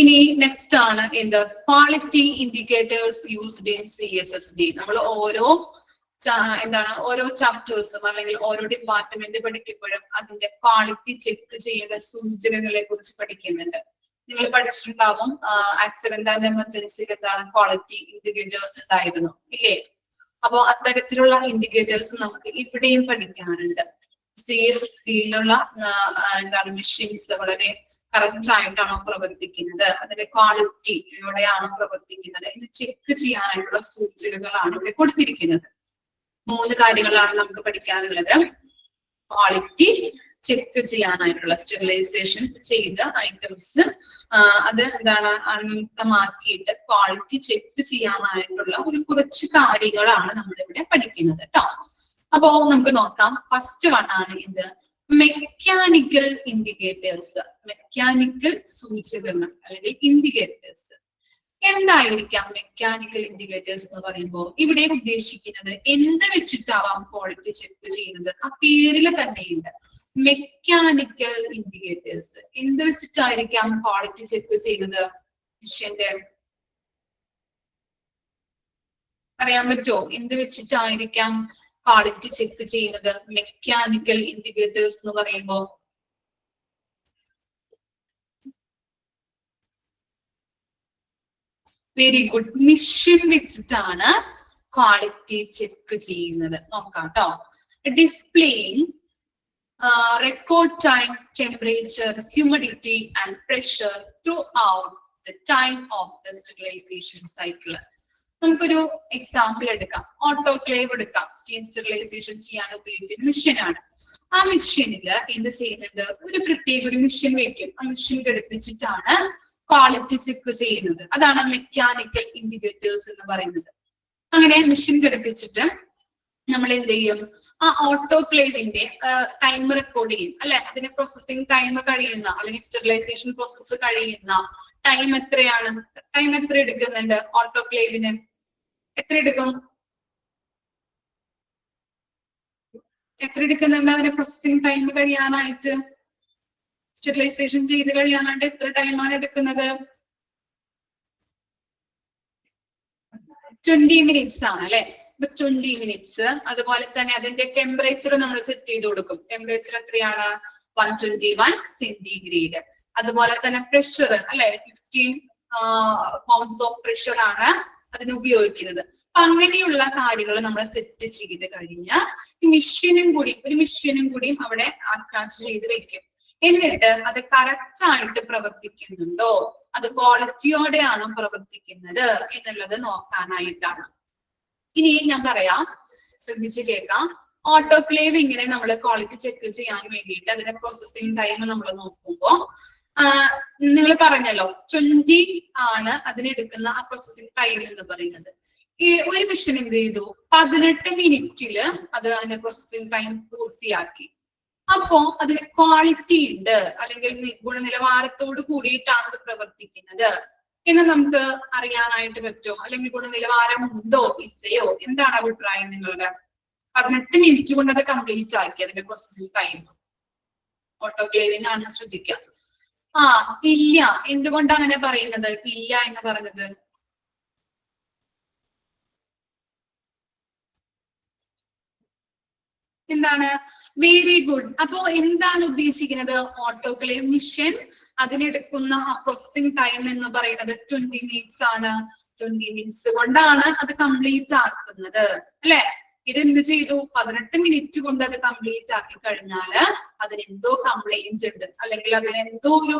ഇനി നെക്സ്റ്റ് ആണ് എന്ത്? Quality indicators used in CSSD. നമ്മൾ ഓരോ ഓരോ ചാപ്റ്റേഴ്സും അല്ലെങ്കിൽ ഓരോ ഡിപ്പാർട്ട്മെന്റ് പഠിക്കുമ്പോഴും അതിന്റെ ക്വാളിറ്റി ചെക്ക് ചെയ്യേണ്ട സൂചകങ്ങളെ കുറിച്ച് പഠിക്കുന്നുണ്ട്. നിങ്ങൾ പഠിച്ചിട്ടുണ്ടാവും ആക്സിഡന്റ് ആൻഡ് എമർജൻസിയിൽ എന്താണ് ക്വാളിറ്റി ഇൻഡിക്കേറ്റേഴ്സ് ഉണ്ടായിരുന്നു ഇല്ലേ? അപ്പോ അത്തരത്തിലുള്ള ഇൻഡിക്കേറ്റേഴ്സ് നമുക്ക് ഇവിടെയും പഠിക്കാനുണ്ട്. CSSDയിലുള്ള മെഷീൻസ് വളരെ കറക്റ്റ് ആയിട്ടാണോ പ്രവർത്തിക്കുന്നത്, അതിന്റെ ക്വാളിറ്റി എവിടെയാണോ പ്രവർത്തിക്കുന്നത് എന്ന് ചെക്ക് ചെയ്യാനായിട്ടുള്ള സൂചകങ്ങളാണ് ഇവിടെ കൊടുത്തിരിക്കുന്നത്. 3 കാര്യങ്ങളാണ് നമുക്ക് പഠിക്കാനുള്ളത്. ക്വാളിറ്റി ചെക്ക് ചെയ്യാനായിട്ടുള്ള, സ്റ്റെറിലൈസേഷൻ ചെയ്ത ഐറ്റംസ് അത് അണുമുക്തമാക്കിയിട്ട് ക്വാളിറ്റി ചെക്ക് ചെയ്യാനായിട്ടുള്ള കുറച്ച് കാര്യങ്ങളാണ് നമ്മളിവിടെ പഠിക്കുന്നത് കേട്ടോ. അപ്പോ നമുക്ക് നോക്കാം. ഫസ്റ്റ് വൺ ആണ് ഇത് മെക്കാനിക്കൽ ഇൻഡിക്കേറ്റേഴ്സ്, മെക്കാനിക്കൽ സൂചകങ്ങൾ അല്ലെങ്കിൽ ഇൻഡിക്കേറ്റേഴ്സ്. എന്തായിരിക്കാം മെക്കാനിക്കൽ ഇൻഡിക്കേറ്റേഴ്സ് എന്ന് പറയുമ്പോൾ ഇവിടെ ഉദ്ദേശിക്കുന്നത് എന്ത് വെച്ചിട്ടാവാം ക്വാളിറ്റി ചെക്ക് ചെയ്യുന്നത്? ആ പേരിൽ തന്നെയുണ്ട് മെക്കാനിക്കൽ ഇൻഡിക്കേറ്റേഴ്സ്. എന്ത് വെച്ചിട്ടായിരിക്കാം ക്വാളിറ്റി ചെക്ക് ചെയ്യുന്നത്? മിഷ്യന്റെ പറയാൻ പറ്റുമോ? എന്ത് വെച്ചിട്ടായിരിക്കാം ക്വാളിറ്റി ചെക്ക് ചെയ്യുന്നത് മെക്കാനിക്കൽ ഇൻഡിക്കേറ്റേഴ്സ് എന്ന് പറയുമ്പോൾ? Very good. മിഷ്യൻ വെച്ചിട്ടാണ് ക്വാളിറ്റി ചെക്ക് ചെയ്യുന്നത്. നോക്കാം കേട്ടോ. Displaying record time, temperature, humidity and pressure throughout the time of the sterilization cycle. നമുക്കൊരു എക്സാമ്പിൾ എടുക്കാം. ഓട്ടോക്ലേവ് എടുക്കാം. സ്റ്റീം സ്റ്റെറിലൈസേഷൻ ചെയ്യാൻ ഉപയോഗിക്കുന്ന മെഷീൻ ആണ്. ആ മെഷീനിൽ എന്ത് ചെയ്യുന്നുണ്ട്? ഒരു പ്രത്യേക ഒരു മെഷീൻ വെക്കും. ആ മെഷീൻ ഘടിപ്പിച്ചിട്ടാണ് ക്വാളിറ്റി ചെക്ക് ചെയ്യുന്നത്. അതാണ് മെക്കാനിക്കൽ ഇൻഡിക്കേറ്റേഴ്സ് എന്ന് പറയുന്നത്. അങ്ങനെ മെഷീൻ ഘടിപ്പിച്ചിട്ട് നമ്മൾ എന്ത് ചെയ്യും? ആ ഓട്ടോക്ലേവിന്റെ ടൈം റെക്കോർഡ് ചെയ്യും അല്ലെ? അതിന്റെ പ്രോസസ്സിംഗ് ടൈം കഴിയുന്ന അല്ലെങ്കിൽ സ്റ്റെറിലൈസേഷൻ പ്രോസസ്സ് കഴിയുന്ന ടൈം എത്രയാണ്? ടൈം എത്ര എടുക്കുന്നുണ്ട് ഓട്ടോക്ലേവിന്? എത്ര എടുക്കും? എത്ര എടുക്കുന്നുണ്ട് അതിന്റെ പ്രോസസ്സിംഗ് ടൈം കഴിയാനായിട്ട്? സ്റ്റെറിലൈസേഷൻ ചെയ്ത് കഴിയാനായിട്ട് എത്ര ടൈമാണ് എടുക്കുന്നത്? 20 minutes ആണ് അല്ലെ? 20 minutes. അതുപോലെ തന്നെ അതിന്റെ ടെമ്പറേച്ചർ നമ്മൾ സെറ്റ് ചെയ്ത് കൊടുക്കും. ടെമ്പറേച്ചർ എത്രയാണ്? 121 സെന്റിഗ്രേഡ്. അതുപോലെ തന്നെ പ്രഷർ അല്ലെ? 15 pounds ഓഫ് പ്രഷർ ആണ് അതിന് ഉപയോഗിക്കുന്നത്. അപ്പൊ അങ്ങനെയുള്ള കാര്യങ്ങൾ നമ്മൾ സെറ്റ് ചെയ്ത് കഴിഞ്ഞാൽ ഒരു മെഷീനും കൂടി അവിടെ അറ്റാച്ച് ചെയ്ത് വെക്കും. എന്നിട്ട് അത് കറക്റ്റ് ആയിട്ട് പ്രവർത്തിക്കുന്നുണ്ടോ, അത് ക്വാളിറ്റിയോടെയാണോ പ്രവർത്തിക്കുന്നത് എന്നുള്ളത് നോക്കാനായിട്ടാണ്. ഇനി ഞാൻ പറയാം, ശ്രദ്ധിച്ച് കേൾക്കാം. ഓട്ടോക്ലേവ് ഇങ്ങനെ നമ്മൾ ക്വാളിറ്റി ചെക്ക് ചെയ്യാൻ വേണ്ടിയിട്ട് അതിന്റെ പ്രോസസ്സിംഗ് ടൈം നമ്മൾ നോക്കുമ്പോ നിങ്ങൾ പറഞ്ഞല്ലോ 20 ആണ് അതിനെടുക്കുന്ന ആ പ്രോസസ്സിംഗ് ടൈം എന്ന് പറയുന്നത്. ഈ ഒരു മെഷീൻ എന്ത് ചെയ്തു? 18 മിനിറ്റില് അത് അതിന്റെ പ്രോസസ്സിംഗ് ടൈം പൂർത്തിയാക്കി. അപ്പോ അതിന് ക്വാളിറ്റി ഉണ്ട് അല്ലെങ്കിൽ ഗുണനിലവാരത്തോട് കൂടിയിട്ടാണ് അത് പ്രവർത്തിക്കുന്നത് എന്ന് നമുക്ക് അറിയാനായിട്ട് പറ്റുമോ? അല്ലെങ്കിൽ ഗുണനിലവാരം ഉണ്ടോ ഇല്ലയോ? എന്താണ് അഭിപ്രായം നിങ്ങളുടെ? 18 മിനിറ്റ് കൊണ്ട് അത് കംപ്ലീറ്റ് ആക്കി അതിന്റെ പ്രോസസ്സിംഗ് ടൈം. ഓട്ടോക്ലേവിംഗ് ആണ്, ശ്രദ്ധിക്കാം. ഇല്ല. എന്തുകൊണ്ടാണ് അങ്ങനെ പറയുന്നത്? ഇല്ല എന്ന് പറഞ്ഞത് എന്താണ്? Very good. അപ്പോ എന്താണ് ഉദ്ദേശിക്കുന്നത്? ഓട്ടോക്ലേവ് മെഷീൻ അതിനെടുക്കുന്ന പ്രോസസിംഗ് ടൈം എന്ന് പറയുന്നത് 20 മിനിറ്റ്സ് ആണ്. 20 മിനിറ്റ്സ് കൊണ്ടാണ് അത് കംപ്ലീറ്റ് ആക്കുന്നത് അല്ലെ? ഇതെന്ത് ചെയ്തു? 18 മിനിറ്റ് കൊണ്ട് അത് കംപ്ലീറ്റ് ആക്കി കഴിഞ്ഞാല് അതിനെന്തോ കംപ്ലൈന്റ് ഉണ്ട്, അല്ലെങ്കിൽ അതിന് എന്തോ ഒരു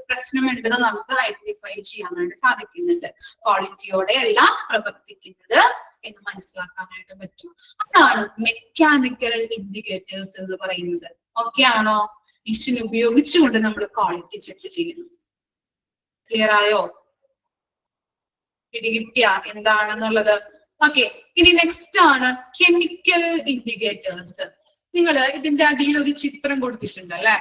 പ്രശ്നമുണ്ടെന്ന് നമുക്ക് ഐഡന്റിഫൈ ചെയ്യാനായിട്ട് സാധിക്കുന്നുണ്ട്. ക്വാളിറ്റിയോടെ അല്ല പ്രവർത്തിക്കുന്നത് എന്ന് മനസ്സിലാക്കാനായിട്ട് പറ്റും. അതാണ് മെക്കാനിക്കൽ ഇൻഡിക്കേറ്റേഴ്സ് എന്ന് പറയുന്നത്. ഓക്കെ ആണോ? മെഷീൻ ഉപയോഗിച്ചുകൊണ്ട് നമ്മൾ ക്വാളിറ്റി ചെക്ക് ചെയ്യുന്നു. ക്ലിയർ ആയോ? പിടികിട്ടിയ എന്താണെന്നുള്ളത്? ഓക്കെ, ഇനി നെക്സ്റ്റ് ആണ് കെമിക്കൽ ഇൻഡിക്കേറ്റേഴ്സ്. നിങ്ങൾ ഇതിന്റെ അടിയിൽ ഒരു ചിത്രം കൊടുത്തിട്ടുണ്ട് അല്ലെ?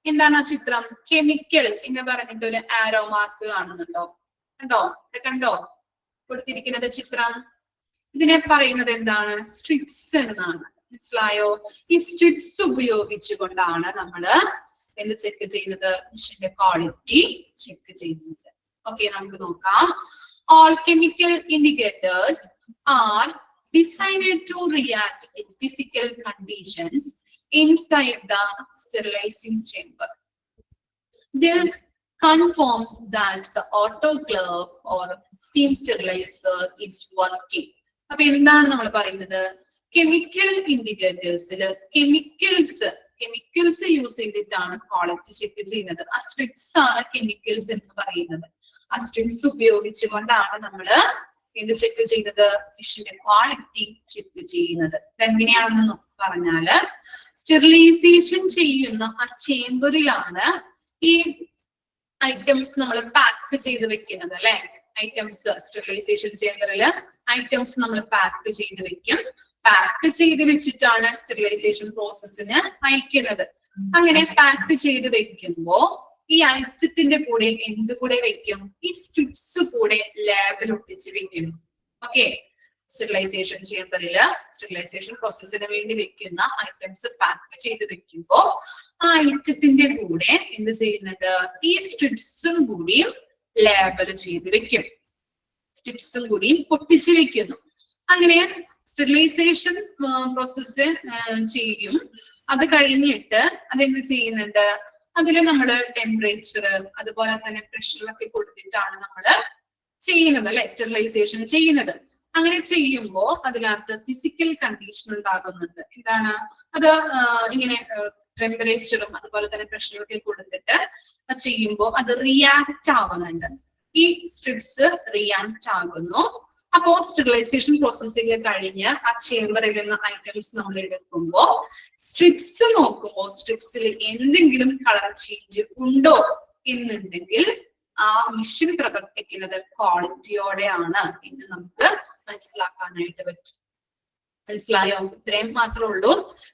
എന്താണ് ആ ചിത്രം? കെമിക്കൽ എന്ന് പറഞ്ഞിട്ട് ഒരു ആരോ മാർക്ക് കാണുന്നുണ്ടോ? കണ്ടോ? ഇത് കണ്ടോ കൊടുത്തിരിക്കുന്നത് ചിത്രം? ഇതിനെ പറയുന്നത് എന്താണ്? സ്ട്രിപ്സ് എന്നാണ്. മനസ്സിലായോ? ഈ സ്ട്രിപ്സ് ഉപയോഗിച്ചുകൊണ്ടാണ് നമ്മള് എന്ത് ചെക്ക് ചെയ്യുന്നത്? മെഷീന്റെ ക്വാളിറ്റി ചെക്ക് ചെയ്യുന്നത്. ഓക്കെ, നമുക്ക് നോക്കാം. All chemical indicators are designed to react in physical conditions inside the sterilizing chamber. This confirms that the autoclave or steam sterilizer is working. അപ്പൊ എന്താണ് നമ്മൾ പറയുന്നത്? കെമിക്കൽ ഇൻഡിക്കേറ്റേഴ്സില് കെമിക്കൽസ് യൂസ് ചെയ്തിട്ടാണ് ക്വാളിറ്റി ചെക്ക് ചെയ്യുന്നത്. ആ സ്ട്രിപ്സ് ആണ് കെമിക്കൽസ് എന്ന് പറയുന്നത്. ആ സ്ട്രിപ്സ് ഉപയോഗിച്ചുകൊണ്ടാണ് നമ്മള് എന്ത് ചെക്ക് ചെയ്യുന്നത്? മെഷീന്റെ ക്വാളിറ്റി ചെക്ക് ചെയ്യുന്നത്. എങ്ങനെയാണെന്ന് പറഞ്ഞാല്, സ്റ്റെറിലൈസേഷൻ ചെയ്യുന്ന ആ ചേംബറിലാണ് ഈ ഐറ്റംസ് നമ്മൾ പാക്ക് ചെയ്ത് വെക്കുന്നത് അല്ലെ? ഐറ്റംസ് സ്റ്റെറിലൈസേഷൻ ചേംബറില് ഐറ്റംസ് നമ്മൾ പാക്ക് ചെയ്ത് വെക്കും. പാക്ക് ചെയ്ത് വെച്ചിട്ടാണ് സ്റ്റെറിലൈസേഷൻ പ്രോസസ്സിന് അയക്കുന്നത്. അങ്ങനെ പാക്ക് ചെയ്ത് വെക്കുമ്പോ ഈ ഐറ്റത്തിന്റെ കൂടെ എന്ത് കൂടെ വെക്കും? ഈ സ്ട്രിപ്സ് കൂടെ ലാബിൽ ഒട്ടിച്ച് വെക്കുന്നു. ഓക്കെ, സ്റ്റെറിലൈസേഷൻ ചേംബറില് സ്റ്റെറിലൈസേഷൻ പ്രോസസ്സിന് വേണ്ടി വെക്കുന്ന ഐറ്റംസ് പാക്ക് ചെയ്ത് വെക്കുമ്പോ ആ ഐറ്റത്തിന്റെ കൂടെ എന്ത് ചെയ്യുന്നുണ്ട്? ഈ സ്ട്രിപ്സും കൂടിയും ലേബൽ ചെയ്ത് വെക്കും. സ്ട്രിപ്സും കൂടിയും ഒട്ടിച്ച് വെക്കുന്നു. അങ്ങനെ സ്റ്റെറിലൈസേഷൻ പ്രോസസ്സ് ചെയ്യും. അത് കഴിഞ്ഞിട്ട് അതെന്ത് ചെയ്യുന്നുണ്ട്? അതില് നമ്മള് ടെമ്പറേച്ചർ അതുപോലെ തന്നെ പ്രഷറൊക്കെ കൊടുത്തിട്ടാണ് നമ്മള് ചെയ്യുന്നത് അല്ലെ? സ്റ്റെറിലൈസേഷൻ ചെയ്യുന്നത്. അങ്ങനെ ചെയ്യുമ്പോ അതിനകത്ത് ഫിസിക്കൽ കണ്ടീഷൻ ഉണ്ടാകുന്നുണ്ട്. എന്താണ് അത്? ഇങ്ങനെ ടെമ്പറേച്ചറും അതുപോലെ തന്നെ പ്രഷറൊക്കെ കൊടുത്തിട്ട് ചെയ്യുമ്പോ അത് റിയാക്ട് ആവുന്നുണ്ട്. ഈ സ്ട്രിപ്സ് റിയാക്ട് ആകുന്നു. അപ്പോ സ്റ്റെറിലൈസേഷൻ പ്രോസസ്സിംഗ് കഴിഞ്ഞ് ആ ചേംബറിൽ നിന്ന് ഐറ്റംസ് നമ്മൾ എടുക്കുമ്പോ സ്ട്രിപ്സ് നോക്കുമ്പോ സ്ട്രിപ്സിൽ എന്തെങ്കിലും കളർ ചേഞ്ച് ഉണ്ടോ എന്നുണ്ടെങ്കിൽ ആ മെഷീൻ പ്രവർത്തിക്കുന്നത് ക്വാളിറ്റിയോടെയാണ് എന്ന് നമുക്ക് മനസ്സിലാക്കാനായിട്ട് പറ്റും. മനസ്സിലായോ? ഇത്രയും മാത്രമേ ഉള്ളൂ.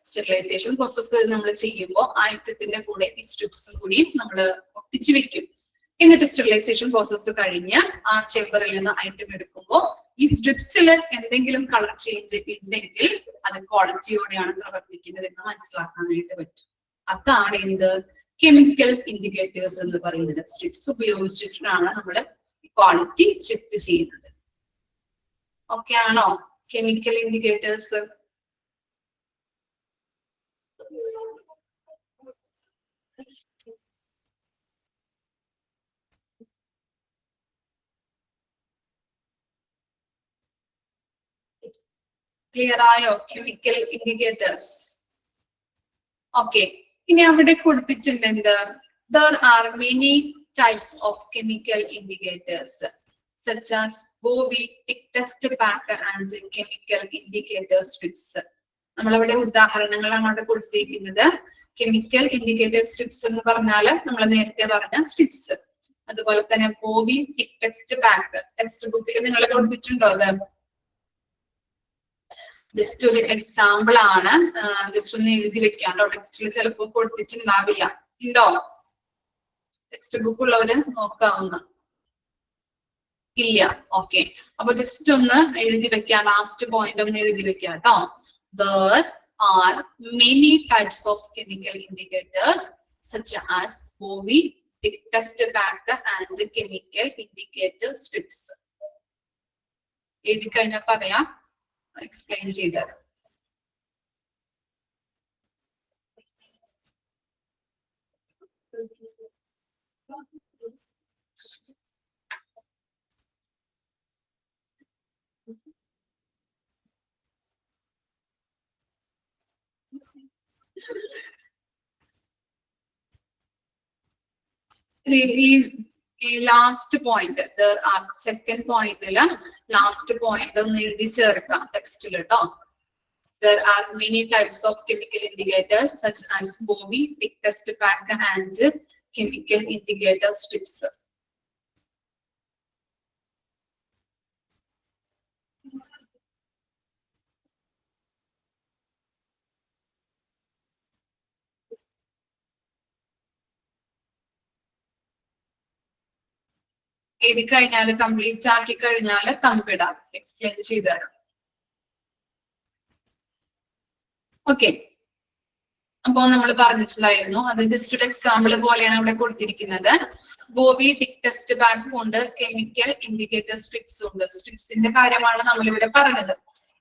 സ്റ്റെറിലൈസേഷൻ പ്രോസസ്സ് നമ്മൾ ചെയ്യുമ്പോൾ ഐറ്റത്തിന്റെ കൂടെ ഈ സ്ട്രിപ്സും കൂടി നമ്മൾ ഒട്ടിച്ചു വെക്കും. എന്നിട്ട് സ്റ്റെറിലൈസേഷൻ പ്രോസസ്സ് കഴിഞ്ഞ് ആ ചേംബറിൽ നിന്ന് ഐറ്റം എടുക്കുമ്പോൾ ഈ സ്ട്രിപ്സിൽ എന്തെങ്കിലും കളർ ചേഞ്ച് ഉണ്ടെങ്കിൽ അത് ക്വാളിറ്റിയോടെയാണ് പ്രവർത്തിക്കുന്നത് എന്ന് മനസ്സിലാക്കാനായിട്ട് പറ്റും. അതാണ് എന്ത്? കെമിക്കൽ ഇൻഡിക്കേറ്റേഴ്സ് എന്ന് പറയുന്നത്. സ്ട്രിപ്സ് ഉപയോഗിച്ചിട്ടാണ് നമ്മൾ ക്വാളിറ്റി ചെക്ക് ചെയ്യുന്നത്. ഓക്കെ ആണോ? Chemical indicators. ക്ലിയർ ആയോ? Chemical indicators. ഓക്കെ, ഇനി അവിടെ കൊടുത്തിട്ടുണ്ട് എന്ത്? There are many types of chemical indicators such as Bovie, tick test packer and chemical indicator strips. നമ്മളവിടെ ഉദാഹരണങ്ങളാണ് അവിടെ കൊടുത്തിരിക്കുന്നത്. കെമിക്കൽ ഇൻഡിക്കേറ്റർ സ്ട്രിപ്സ് എന്ന് പറഞ്ഞാൽ നമ്മൾ നേരത്തെ പറഞ്ഞ സ്ട്രിപ്സ്. അതുപോലെ തന്നെ ബോവി, ടിക് ടെസ്റ്റ് പാക്ക്. ടെക്സ്റ്റ് ബുക്കിൽ നിങ്ങൾ കൊടുത്തിട്ടുണ്ടോ അത്? ജസ്റ്റ് ഒരു എക്സാമ്പിൾ ആണ്. ജസ്റ്റ് ഒന്ന് എഴുതി വെക്കാണ്ടോ. ടെക്സ്റ്റിൽ ചിലപ്പോൾ കൊടുത്തിട്ടുണ്ടാവില്ല. ഉണ്ടോ? ടെക്സ്റ്റ് ബുക്ക് ഉള്ളവര് നോക്കാവുന്ന? ഇല്ല. ഓക്കെ, അപ്പൊ ജസ്റ്റ് ഒന്ന് എഴുതി വെക്കാം. ലാസ്റ്റ് പോയിന്റ് ഒന്ന് എഴുതി വെക്കാം കേട്ടോ. There are many types of chemical indicators such as Bovie, tick test packer and chemical indicator strips. എഴുതി കഴിഞ്ഞാൽ പറയാം, എക്സ്പ്ലെയിൻ ചെയ്തത്. ഈ ലാസ്റ്റ് പോയിന്റ് സെക്കൻഡ് പോയിന്റില് ലാസ്റ്റ് പോയിന്റ് ഒന്ന് എഴുതി ചേർക്കാം ടെക്സ്റ്റിൽ കേട്ടോ. There are many types of chemical indicators such as Bowie, tick test pack and chemical indicator strips. എഴുതി കഴിഞ്ഞാൽ കംപ്ലീറ്റ് ആക്കി കഴിഞ്ഞാൽ തമ്പിടാം, എക്സ്പ്ലെയിൻ ചെയ്തു തരാം. ഓക്കെ, അപ്പോ നമ്മൾ പറഞ്ഞിട്ടുണ്ടായിരുന്നു, അത് ജസ്റ്റ് ഒരു എക്സാമ്പിൾ പോലെയാണ് ഇവിടെ കൊടുത്തിരിക്കുന്നത്. ബോവി ടിക് ടെസ്റ്റ് ബാങ്ക് ഉണ്ട്, കെമിക്കൽ ഇൻഡിക്കേറ്റർ സ്ട്രിപ്സ് ഉണ്ട്. സ്ട്രിപ്സിന്റെ കാര്യമാണ് നമ്മളിവിടെ പറഞ്ഞത്.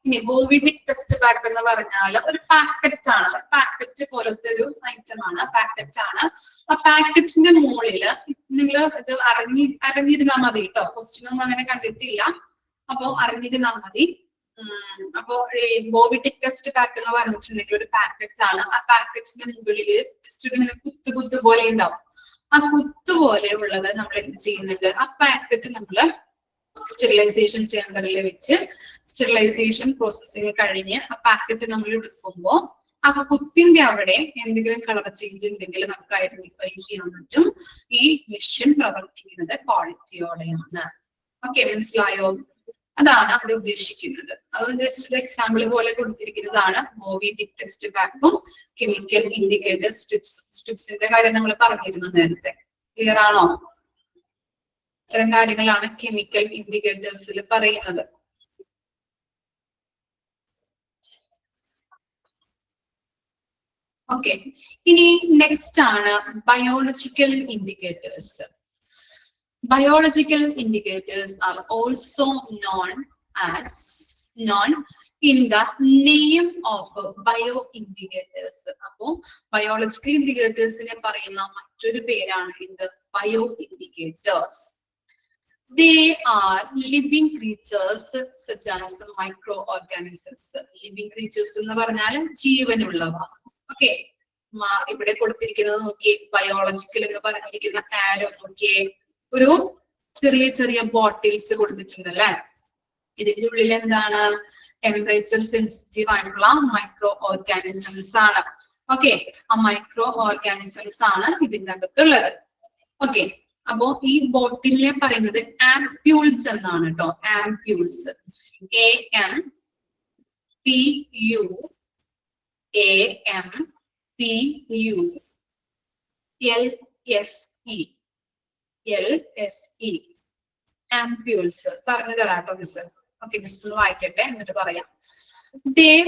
ഇനി ബോവി ടിക് ടെസ്റ്റ് ബാങ്ക് എന്ന് പറഞ്ഞാൽ ഒരു പാക്കറ്റ് ആണ്, പാക്കറ്റ് പോലത്തെ ഒരു ഐറ്റം ആണ്, പാക്കറ്റ് ആണ്. ആ പാക്കറ്റിന്റെ മുകളില് നിങ്ങൾ ഇത് അറിഞ്ഞിരുന്നാൽ മതി കേട്ടോ, ക്വസ്റ്റ്യൻ ഒന്നും അങ്ങനെ കണ്ടിട്ടില്ല, അപ്പോ അറിഞ്ഞിരുന്നാൽ മതി. അപ്പോ ബോവി ടിക് ടെസ്റ്റ് പാക്ക് എന്ന് പറഞ്ഞിട്ടുണ്ടെങ്കിൽ ഒരു പാക്കറ്റ് ആണ്. ആ പാക്കറ്റിന്റെ മുകളില് ജസ്റ്റ് ഇങ്ങനെ കുത്ത് പോലെ ഉണ്ടാവും. ആ കുത്ത് പോലെ ഉള്ളത് നമ്മൾ എന്ത് ചെയ്യുന്നുണ്ട്, ആ പാക്കറ്റ് നമ്മള് സ്റ്റെറിലൈസേഷൻ ചേമ്പറിൽ വെച്ച് സ്റ്റെറിലൈസേഷൻ പ്രോസസ്സിങ് കഴിഞ്ഞ് ആ പാക്കറ്റ് നമ്മൾ എടുക്കുമ്പോൾ ആ കുത്തിന്റെ അവിടെ എന്തെങ്കിലും കളർ ചേഞ്ച് ഉണ്ടെങ്കിൽ നമുക്ക് ഐഡന്റിഫൈ ചെയ്യാൻ പറ്റും. ഈ മെഷീൻ പ്രവർത്തിക്കുന്നത് ക്വാളിറ്റിയോടെയാണ്. ഓക്കെ, മനസ്സിലായോ? അതാണ് അവിടെ ഉദ്ദേശിക്കുന്നത്. അത് ജസ്റ്റ് എക്സാമ്പിൾ പോലെ കൊടുത്തിരിക്കുന്നതാണ് ബോവി ടിക് ടെസ്റ്റ് ബാക്കും കെമിക്കൽ ഇൻഡിക്കേറ്റർ സ്ട്രിപ്സിന്റെ കാര്യം നമ്മൾ പറഞ്ഞിരുന്നു നേരത്തെ. ക്ലിയർ ആണോ? ഇത്തരം കാര്യങ്ങളാണ് കെമിക്കൽ ഇൻഡിക്കേറ്റേഴ്സിൽ പറയുന്നത്. ഓക്കെ, ഇനി നെക്സ്റ്റ് ആണ് biological indicators. Biological indicators are also known in the name of bioindicators. അപ്പോ ബയോളജിക്കൽ ഇൻഡിക്കേറ്റേഴ്സിനെ പറയുന്ന മറ്റൊരു പേരാണ് ഇത് bioindicators. They are living creatures such as microorganisms. Living creatures എന്ന് പറഞ്ഞാൽ ജീവനുള്ളവ. ഓക്കെ, ഇവിടെ കൊടുത്തിരിക്കുന്നത് നോക്കിയേ, ബയോളജിക്കൽ എന്ന് പറഞ്ഞിരിക്കുന്ന ആരോ നോക്കിയേ, ഒരു ചെറിയ ബോട്ടിൽസ് കൊടുത്തിട്ടുണ്ട് അല്ലെ. ഇതിന്റെ ഉള്ളിൽ എന്താണ്, ടെമ്പറേച്ചർ സെൻസിറ്റീവ് ആയിട്ടുള്ള മൈക്രോ ഓർഗാനിസംസ് ആണ്. ഓക്കെ, ആ മൈക്രോ ഓർഗാനിസംസ് ആണ് ഇതിന്റെ അകത്തുള്ളത്. ഓക്കെ, അപ്പോ ഈ ബോട്ടിലിനെ പറയുന്നത് ആംപ്യൂൾസ് എന്നാണ് കേട്ടോ. ആംപ്യൂൾസ്, LSE ampules പറഞ്ഞു തരാട്ടോ മിസ്. ഓക്കെ, ജസ്റ്റ് ഒന്ന് വായിക്കട്ടെ എന്നിട്ട് പറയാം. They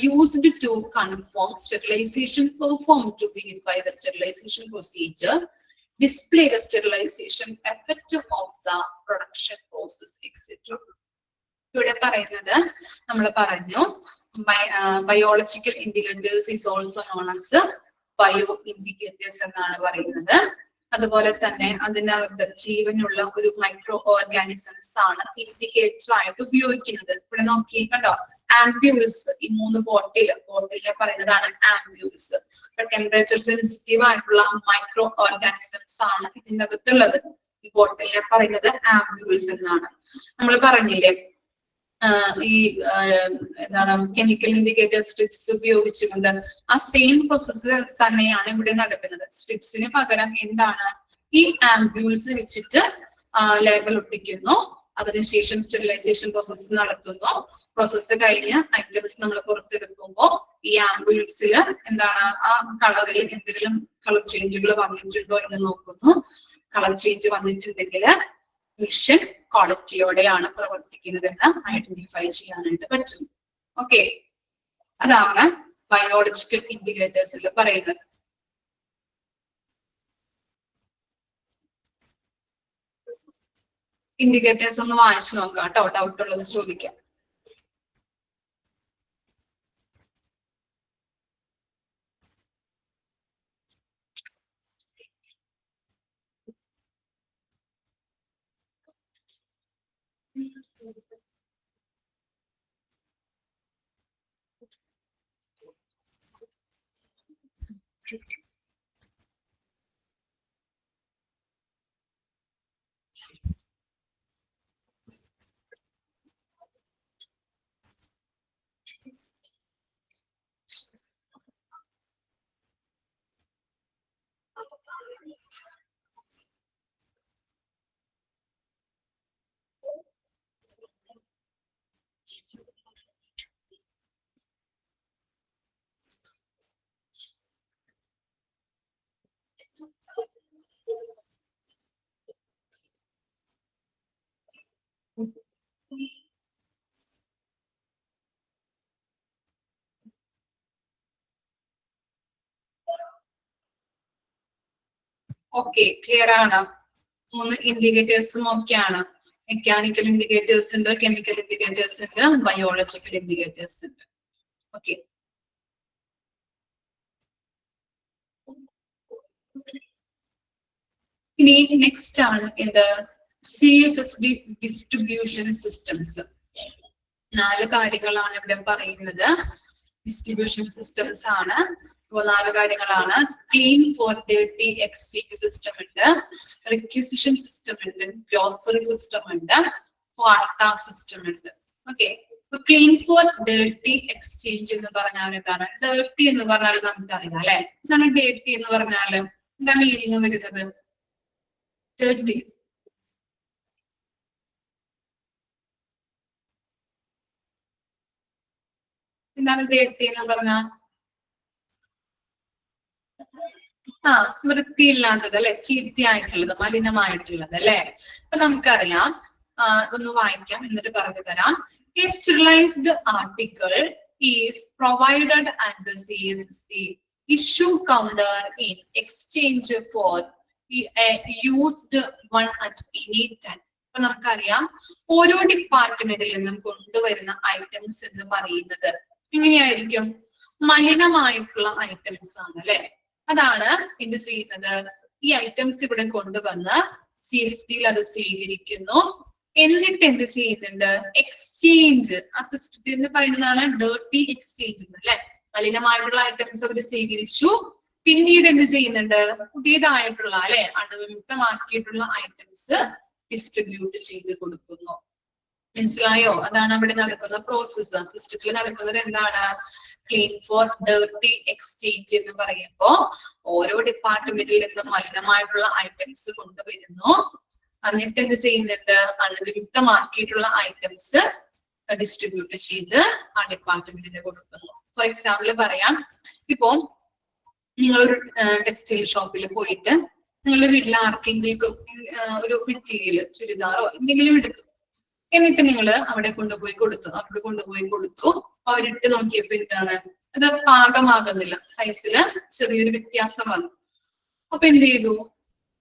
used to confirm sterilization, perform to verify the sterilization procedure, display the sterilization effect of the production process, etc. ഇവിടെ പറയുന്നത് നമ്മൾ പറഞ്ഞു, biological indicators is also known as bio indicators എന്നാണ് പറയുന്നത്. അതുപോലെ തന്നെ അതിനകത്ത് ജീവനുള്ള ഒരു മൈക്രോ ഓർഗാനിസംസ് ആണ് ഇൻഡിക്കേറ്റർ ആയിട്ട് ഉപയോഗിക്കുന്നത്. ഇവിടെ നോക്കി കണ്ടോ, ആംപ്യൂൾസ്, ഈ 3 ബോട്ടിലെ പറയുന്നതാണ് ആംപ്യൂൾസ്. ടെമ്പറേച്ചർ സെൻസിറ്റീവ് ആയിട്ടുള്ള മൈക്രോ ഓർഗാനിസംസ് ആണ് ഇതിന്റെ അകത്തുള്ളത്. ഈ ബോട്ടിലെ പറയുന്നത് ആംപ്യൂൾസ് എന്നാണ്. നമ്മൾ പറഞ്ഞില്ലേ, ഈ എന്താണ് കെമിക്കൽ ഇൻഡിക്കേറ്റർ സ്ട്രിപ്സ് ഉപയോഗിച്ചുകൊണ്ട് ആ സെയിം പ്രോസസ്സ് തന്നെയാണ് ഇവിടെ നടക്കുന്നത്. സ്ട്രിപ്സിന് പകരം എന്താണ്, ഈ ആംപ്യൂൾസ് വെച്ചിട്ട് ലേബൽ ഒട്ടിക്കുന്നു, അതിനുശേഷം സ്റ്റെറിലൈസേഷൻ പ്രോസസ്സ് നടത്തുന്നു. പ്രോസസ്സ് കഴിഞ്ഞ് ഐറ്റംസ് നമ്മൾ പുറത്തെടുക്കുമ്പോൾ ഈ ആംപ്യൂൾസിൽ എന്താണ്, ആ കളറിൽ എന്തെങ്കിലും കളർ ചേഞ്ചുകൾ വന്നിട്ടുണ്ടോ എന്ന് നോക്കുന്നു. കളർ ചേഞ്ച് വന്നിട്ടുണ്ടെങ്കിൽ മിഷൻ ക്വാളിറ്റിയോടെയാണ് പ്രവർത്തിക്കുന്നതെന്ന് ഐഡന്റിഫൈ ചെയ്യാനായിട്ട് പറ്റും. ഓക്കെ, അതാണ് ബയോളജിക്കൽ ഇൻഡിക്കേറ്റേഴ്സിൽ പറയുന്നത്. ഇൻഡിക്കേറ്റേഴ്സ് ഒന്ന് വായിച്ചു നോക്കാം കേട്ടോ, ഡൗട്ട് ഉള്ളത് ചോദിക്കാം. ഓക്കെ, ക്ലിയർ ആണ്. 3 ഇൻഡിക്കേറ്റേഴ്സും ഓക്കെ ആണ്. മെക്കാനിക്കൽ ഇൻഡിക്കേറ്റേഴ്സ് ഉണ്ട്, കെമിക്കൽ ഇൻഡിക്കേറ്റേഴ്സ് ഉണ്ട്, ബയോളജിക്കൽ ഇൻഡിക്കേറ്റേഴ്സ് ഉണ്ട്. ഓക്കെ, ഇനി നെക്സ്റ്റ് ആണ് എന്ത്? CSSD distribution systems. 4 കാര്യങ്ങളാണ് ഇവിടെ പറയുന്നത്. ഡിസ്ട്രിബ്യൂഷൻ സിസ്റ്റംസ് ആണ്. 4 കാര്യങ്ങളാണ്. Clean for dirty exchange system ഉണ്ട്, റിക്വസിഷൻ സിസ്റ്റം ഉണ്ട്, ഗ്ലോസറി സിസ്റ്റം ഉണ്ട്, ക്വാട്ട സിസ്റ്റം ഉണ്ട്. Okay, clean for dirty exchange എന്ന് പറഞ്ഞാൽ എന്താണ്? ഡേർട്ടി എന്ന് പറഞ്ഞാൽ നമുക്കറിയാം അല്ലെ. എന്താണ് ഡേർട്ടി എന്ന് പറഞ്ഞാല്? എന്താ മീനിങ് വരുന്നത്? ഡേർട്ടി എന്താണ്? ഡേർട്ടി എന്ന് പറഞ്ഞാൽ വൃത്തിയില്ലാത്തത് അല്ലെ, ചീത്തയായിട്ടുള്ളത്, മലിനമായിട്ടുള്ളത് അല്ലെ. അപ്പൊ നമുക്കറിയാം, ഒന്ന് വായിക്കാം എന്നിട്ട് പറഞ്ഞു തരാം. A sterilized article is provided at the CSSD issue counter in exchange for a used one at any time. അപ്പൊ നമുക്കറിയാം, ഓരോ ഡിപ്പാർട്ട്മെന്റിൽ നിന്നും കൊണ്ടുവരുന്ന ഐറ്റംസ് എന്ന് പറയുന്നത് എങ്ങനെയായിരിക്കും? മലിനമായിട്ടുള്ള ഐറ്റംസ് ആണ് അല്ലെ. അതാണ് എന്ത് ചെയ്യുന്നത്? ഈ ഐറ്റംസ് ഇവിടെ കൊണ്ടുവന്ന് CSSDയിൽ അത് സ്വീകരിക്കുന്നു. എന്നിട്ട് എന്ത് ചെയ്യുന്നുണ്ട്? എക്സ്ചേഞ്ച്. ആ സിസ്റ്റത്തിൽ പറയുന്നതാണ് ഡേർട്ടി എക്സ്ചേഞ്ച് അല്ലെ. മലിനമായിട്ടുള്ള ഐറ്റംസ് അവർ സ്വീകരിച്ചു, പിന്നീട് എന്ത് ചെയ്യുന്നുണ്ട്? പുതിയതായിട്ടുള്ള അല്ലെ, അണുവിമുക്തമാക്കിയിട്ടുള്ള ഐറ്റംസ് ഡിസ്ട്രിബ്യൂട്ട് ചെയ്ത് കൊടുക്കുന്നു. മനസ്സിലായോ? അതാണ് അവിടെ നടക്കുന്ന പ്രോസസ്സ്. സിസ്റ്റത്തിൽ നടക്കുന്നത് എന്താണ്? ക്ലീൻ ഫോർ ഡേർട്ടി എക്സ്ചേഞ്ച് എന്ന് പറയുമ്പോ ഓരോ ഡിപ്പാർട്ട്മെന്റിൽ നിന്നും മലിനമായിട്ടുള്ള ഐറ്റംസ് കൊണ്ടുവരുന്നു, എന്നിട്ട് എന്ത് ചെയ്യുന്നുണ്ട്? അണുവിമുക്തമാക്കിയിട്ടുള്ള ഐറ്റംസ് ഡിസ്ട്രിബ്യൂട്ട് ചെയ്ത് ആ ഡിപ്പാർട്ട്മെന്റിന് കൊടുക്കുന്നു. ഫോർ എക്സാമ്പിൾ പറയാം, ഇപ്പോ നിങ്ങളൊരു ടെക്സ്റ്റൈൽ ഷോപ്പിൽ പോയിട്ട് നിങ്ങളുടെ വീട്ടിൽ ആർക്കെങ്കിലും ഒരു മെറ്റീരിയൽ, ചുരിദാറോ എന്തെങ്കിലും എടുത്തു, എന്നിട്ട് നിങ്ങൾ അവിടെ കൊണ്ടുപോയി കൊടുത്തു. അവരിട്ട് നോക്കിയപ്പോ എന്താണ്? അത് പാകമാകുന്നില്ല, സൈസില് ചെറിയൊരു വ്യത്യാസം വന്നു. അപ്പൊ എന്ത് ചെയ്തു?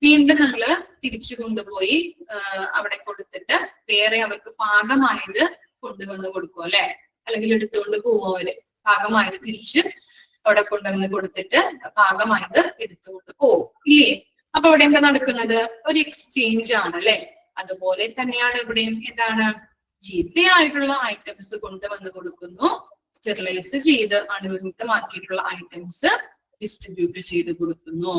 വീണ്ടും നമ്മള് തിരിച്ചു കൊണ്ടുപോയി അവിടെ കൊടുത്തിട്ട് വേറെ അവർക്ക് പാകമായത് കൊണ്ടുവന്ന് കൊടുക്കും അല്ലെ, അല്ലെങ്കിൽ എടുത്തുകൊണ്ട് പോവും. അവര് പാകമായത് തിരിച്ച് അവിടെ കൊണ്ടുവന്ന് കൊടുത്തിട്ട് പാകമായത് എടുത്തുകൊണ്ട് പോവും ഇല്ലേ? അപ്പൊ അവിടെ എന്താ നടക്കുന്നത്? ഒരു എക്സ്ചേഞ്ച് ആണ് അല്ലെ. അതുപോലെ തന്നെയാണ് ഇവിടെയും എന്താണ്? ചീത്തയായിട്ടുള്ള ഐറ്റംസ് കൊണ്ടുവന്ന് കൊടുക്കുന്നു, സ്റ്റെറിലൈസ് ചെയ്ത് അണുവിമുക്തമാക്കിയിട്ടുള്ള ഐറ്റംസ് ഡിസ്ട്രിബ്യൂട്ട് ചെയ്ത് കൊടുക്കുന്നു.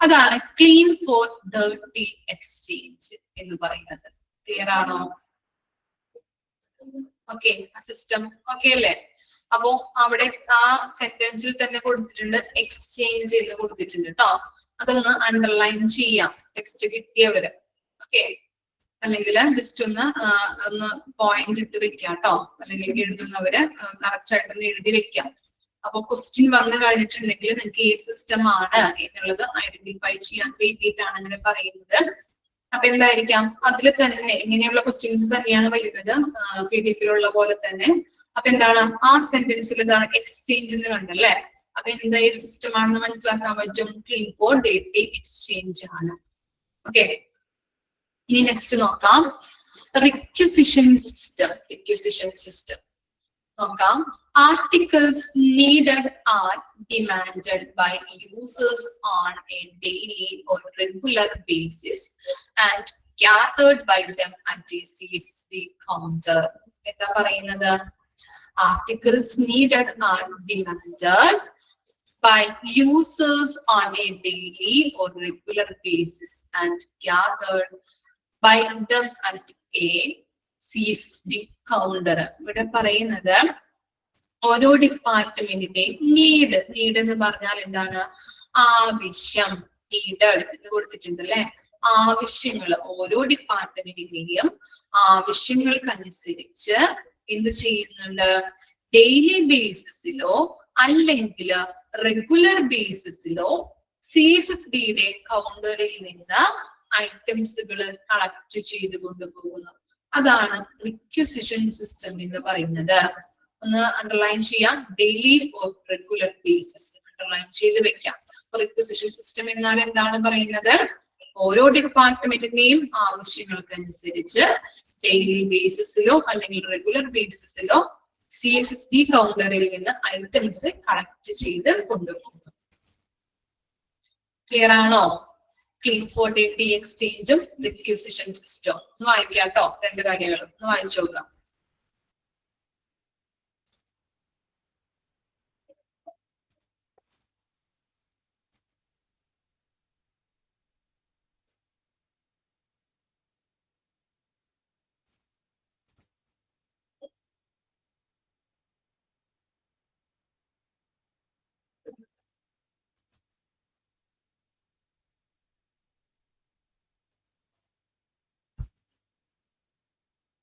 അതാണ് ക്ലീൻ ഫോർ ഡേർട്ടി എക്സ്ചേഞ്ച് എന്ന് പറയുന്നത്. ക്ലിയർ ആണോ? ഓക്കെ, സിസ്റ്റം ഓക്കെ അല്ലേ? അപ്പോ അവിടെ ആ സെന്റൻസിൽ തന്നെ കൊടുത്തിട്ടുണ്ട് എക്സ്ചേഞ്ച് എന്ന് കൊടുത്തിട്ടുണ്ട് കേട്ടോ. അതൊന്ന് അണ്ടർലൈൻ ചെയ്യാം ടെക്സ്റ്റ് കിട്ടിയവര്. ഓക്കെ, അല്ലെങ്കിൽ ജസ്റ്റ് ഒന്ന് പോയിന്റ് ഇട്ട് വെക്കാം കേട്ടോ, അല്ലെങ്കിൽ എഴുതുന്നവര് കറക്റ്റ് ആയിട്ടൊന്ന് എഴുതി വെക്കാം. അപ്പൊ ക്വസ്റ്റ്യൻ വന്നു കഴിഞ്ഞിട്ടുണ്ടെങ്കിൽ നിങ്ങൾക്ക് ഏത് സിസ്റ്റം ആണ് എന്നുള്ളത് ഐഡന്റിഫൈ ചെയ്യാൻ വേണ്ടിയിട്ടാണ് അങ്ങനെ പറയുന്നത്. അപ്പൊ എന്തായിരിക്കാം? അതിൽ തന്നെ ഇങ്ങനെയുള്ള ക്വസ്റ്റ്യൻസ് തന്നെയാണ് വരുന്നത്, PDF-ലുള്ള പോലെ തന്നെ. അപ്പൊ എന്താണ് ആ സെന്റൻസിൽ എന്താണ്? എക്സ്ചേഞ്ച് എന്ന് കണ്ടല്ലേ. അപ്പൊ എന്താ ഏത് സിസ്റ്റം ആണെന്ന് മനസ്സിലാക്കാൻ പറ്റും? ക്ലീൻ ഫോർ ഡേർട്ടി എക്സ്ചേഞ്ച് ആണ്. ഓക്കെ, ഇനി നെക്സ്റ്റ് നോക്കാം, റിക്വസിഷൻ സിസ്റ്റം. നോക്കാം. Articles needed are demanded by users on a daily or regular basis and gathered by them at the CSSD counter. എന്താ പറയുന്നത്? Articles needed are demanded by users on a daily or regular basis and gathered by them at a CSSD counter. ഇവിടെ പറയുന്നത് ഓരോ ഡിപ്പാർട്ട്മെന്റിന്റെ need എന്ന് പറഞ്ഞാൽ എന്താണ്? ആവശ്യം. നീഡഡ് എന്ന് കൊടുത്തിട്ടുണ്ട് അല്ലെ. ആവശ്യങ്ങൾ, ഓരോ ഡിപ്പാർട്ട്മെന്റിന്റെയും ആവശ്യങ്ങൾക്കനുസരിച്ച് എന്ത് ചെയ്യുന്നുണ്ട്? ഡെയിലി ബേസിസിലോ അല്ലെങ്കിൽ റെഗുലർ ബേസിസിലോ CSSDയുടെ കൗണ്ടറിൽ നിന്ന് ഐറ്റംസുകൾ കളക്ട് ചെയ്ത് കൊണ്ടുപോകുന്നു. അതാണ് റിക്വസിഷൻ സിസ്റ്റം എന്ന് പറയുന്നത്. ഒന്ന് അണ്ടർലൈൻ ചെയ്യാം, daily or regular basis underline ചെയ്ത് വെക്കാം. റിക്വസിഷൻ സിസ്റ്റം എന്നാൽ എന്താണ് പറയുന്നത്? ഓരോ ഡിപ്പാർട്ട്മെന്റിന്റെയും ആവശ്യങ്ങൾക്കനുസരിച്ച് ഡെയിലി ബേസിസിലോ അല്ലെങ്കിൽ റെഗുലർ ബേസിസിലോ CSSD കൗണ്ടറിൽ നിന്ന് ഐറ്റംസ് കളക്ട് ചെയ്ത് കൊണ്ടുപോകും. ക്ലിയർ ആണോ? ക്ലീൻ ഫോർ ഡേറ്റ എക്സ്ചേഞ്ചും റിക്വസിഷൻ സിസ്റ്റം ഒന്ന് വായിക്കാം കേട്ടോ. രണ്ട് കാര്യങ്ങളും ഒന്ന് വായിച്ചു നോക്കാം.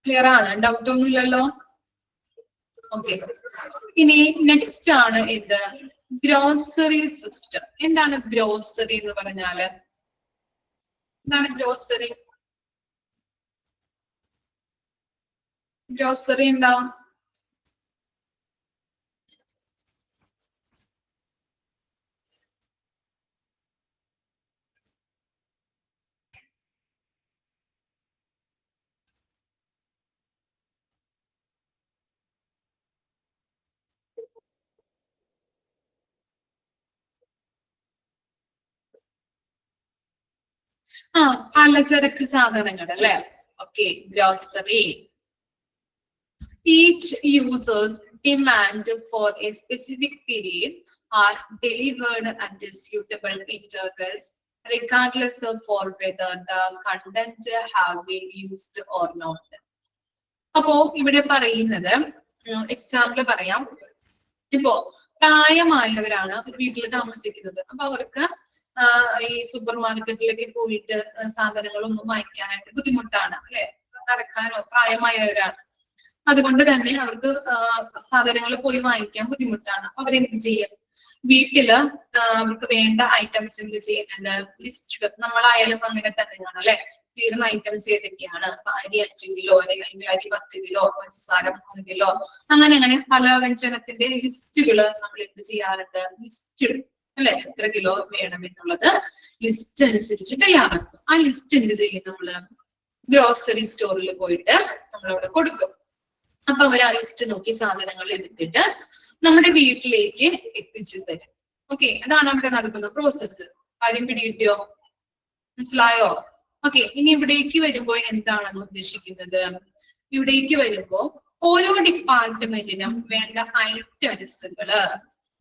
ക്ലിയർ ആണ്? ഡൗട്ട് ഒന്നും ഇല്ലല്ലോ? ഓക്കെ. ഇനി നെക്സ്റ്റ് ആണ് ഇത് ഗ്രോസറി സിസ്റ്റം. എന്താണ് ഗ്രോസറി എന്ന് പറഞ്ഞാല്? എന്താണ് ഗ്രോസറി? ഗ്രോസറി എന്താ? പലചരക്ക് സാധനങ്ങൾ അല്ലെ? Okay, grocery. Each user's demand for a specific period are delivered at a suitable intervals, regardless of for whether the content have been used or not. അപ്പോ ഇവിടെ പറയുന്നത് എക്സാമ്പിൾ പറയാം. ഇപ്പോ പ്രായമായവരാണ് ഒരു വീട്ടിൽ താമസിക്കുന്നത്. അപ്പൊ അവർക്ക് ഈ സൂപ്പർ മാർക്കറ്റിലേക്ക് പോയിട്ട് സാധനങ്ങളൊന്നും വാങ്ങിക്കാനായിട്ട് ബുദ്ധിമുട്ടാണ് അല്ലെ? നടക്കാനോ പ്രായമായവരാണ്. അതുകൊണ്ട് തന്നെ അവർക്ക് സാധനങ്ങൾ പോയി വാങ്ങിക്കാൻ ബുദ്ധിമുട്ടാണ്. അവരെന്ത് ചെയ്യും? വീട്ടില് അവർക്ക് വേണ്ട ഐറ്റംസ് എന്ത് ചെയ്യുന്നുണ്ട്? ലിസ്റ്റ്. നമ്മളായാലും അങ്ങനെ തന്നെയാണ് അല്ലെ? തീർന്ന ഐറ്റംസ് ഏതൊക്കെയാണ്? അരി 5 കിലോ അല്ലെങ്കിൽ അരി 10 കിലോ, പഞ്ചസാര 3 കിലോ, അങ്ങനെ പല വ്യഞ്ജനത്തിന്റെ ലിസ്റ്റുകള് നമ്മൾ എന്ത് ചെയ്യാറുണ്ട്? ലിസ്റ്റ് ഇടും അല്ലെ? എത്ര കിലോ വേണം എന്നുള്ളത് ലിസ്റ്റ് അനുസരിച്ച് തയ്യാറാക്കും. ആ ലിസ്റ്റ് എന്ത് ചെയ്യും? നമ്മള് ഗ്രോസറി സ്റ്റോറിൽ പോയിട്ട് നമ്മളവിടെ കൊടുക്കും. അപ്പൊ അവർ ആ ലിസ്റ്റ് നോക്കി സാധനങ്ങൾ എടുത്തിട്ട് നമ്മുടെ വീട്ടിലേക്ക് എത്തിച്ചു തരും. ഓക്കെ, അതാണ് അവിടെ നടക്കുന്ന പ്രോസസ്സ്. കാര്യം പിടികിട്ടിയോ? മനസ്സിലായോ? ഓക്കെ, ഇനി ഇവിടേക്ക് വരുമ്പോ എന്താണെന്ന് ഉദ്ദേശിക്കുന്നത്? ഇവിടേക്ക് വരുമ്പോ ഓരോ ഡിപ്പാർട്ട്മെന്റിനും വേണ്ട ഐറ്റംസുകള്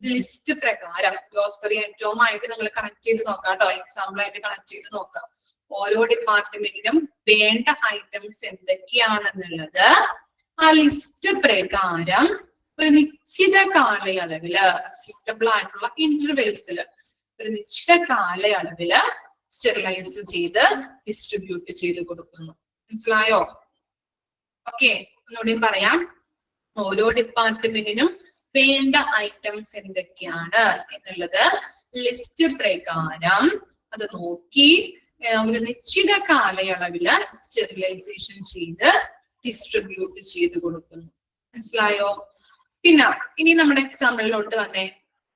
ലിസ്റ്റ് പ്രകാരം ഗ്രോസറി ഐറ്റവുമായിട്ട് നിങ്ങൾ കണക്ട് ചെയ്ത് നോക്കാം കേട്ടോ. എക്സാമ്പിൾ ആയിട്ട് കണക്ട് ചെയ്ത് നോക്കാം. ഓരോ ഡിപ്പാർട്ട്മെന്റിനും വേണ്ട ഐറ്റംസ് എന്തൊക്കെയാണെന്നുള്ളത് ആ ലിസ്റ്റ് പ്രകാരം ഒരു നിശ്ചിത കാലയളവില് സ്യൂട്ടബിൾ ആയിട്ടുള്ള ഇന്റർവെൽസില് ഒരു നിശ്ചിത കാലയളവില് സ്റ്റെറിലൈസ് ചെയ്ത് ഡിസ്ട്രിബ്യൂട്ട് ചെയ്ത് കൊടുക്കുന്നു. മനസ്സിലായോ? ഓക്കെ, ഒന്നുകൂടി പറയാം. ഓരോ ഡിപ്പാർട്ട്മെന്റിനും വേണ്ട ഐറ്റംസ് എന്തൊക്കെയാണ് എന്നുള്ളത് ലിസ്റ്റ് പ്രകാരം അത് നോക്കി ഒരു നിശ്ചിത കാലയളവില് സ്റ്റെറിലൈസേഷൻ ചെയ്ത് ഡിസ്ട്രിബ്യൂട്ട് ചെയ്ത് കൊടുക്കുന്നു. മനസ്സിലായോ? പിന്നെ ഇനി നമ്മുടെ എക്സാമ്പിളിലോട്ട് വന്നേ.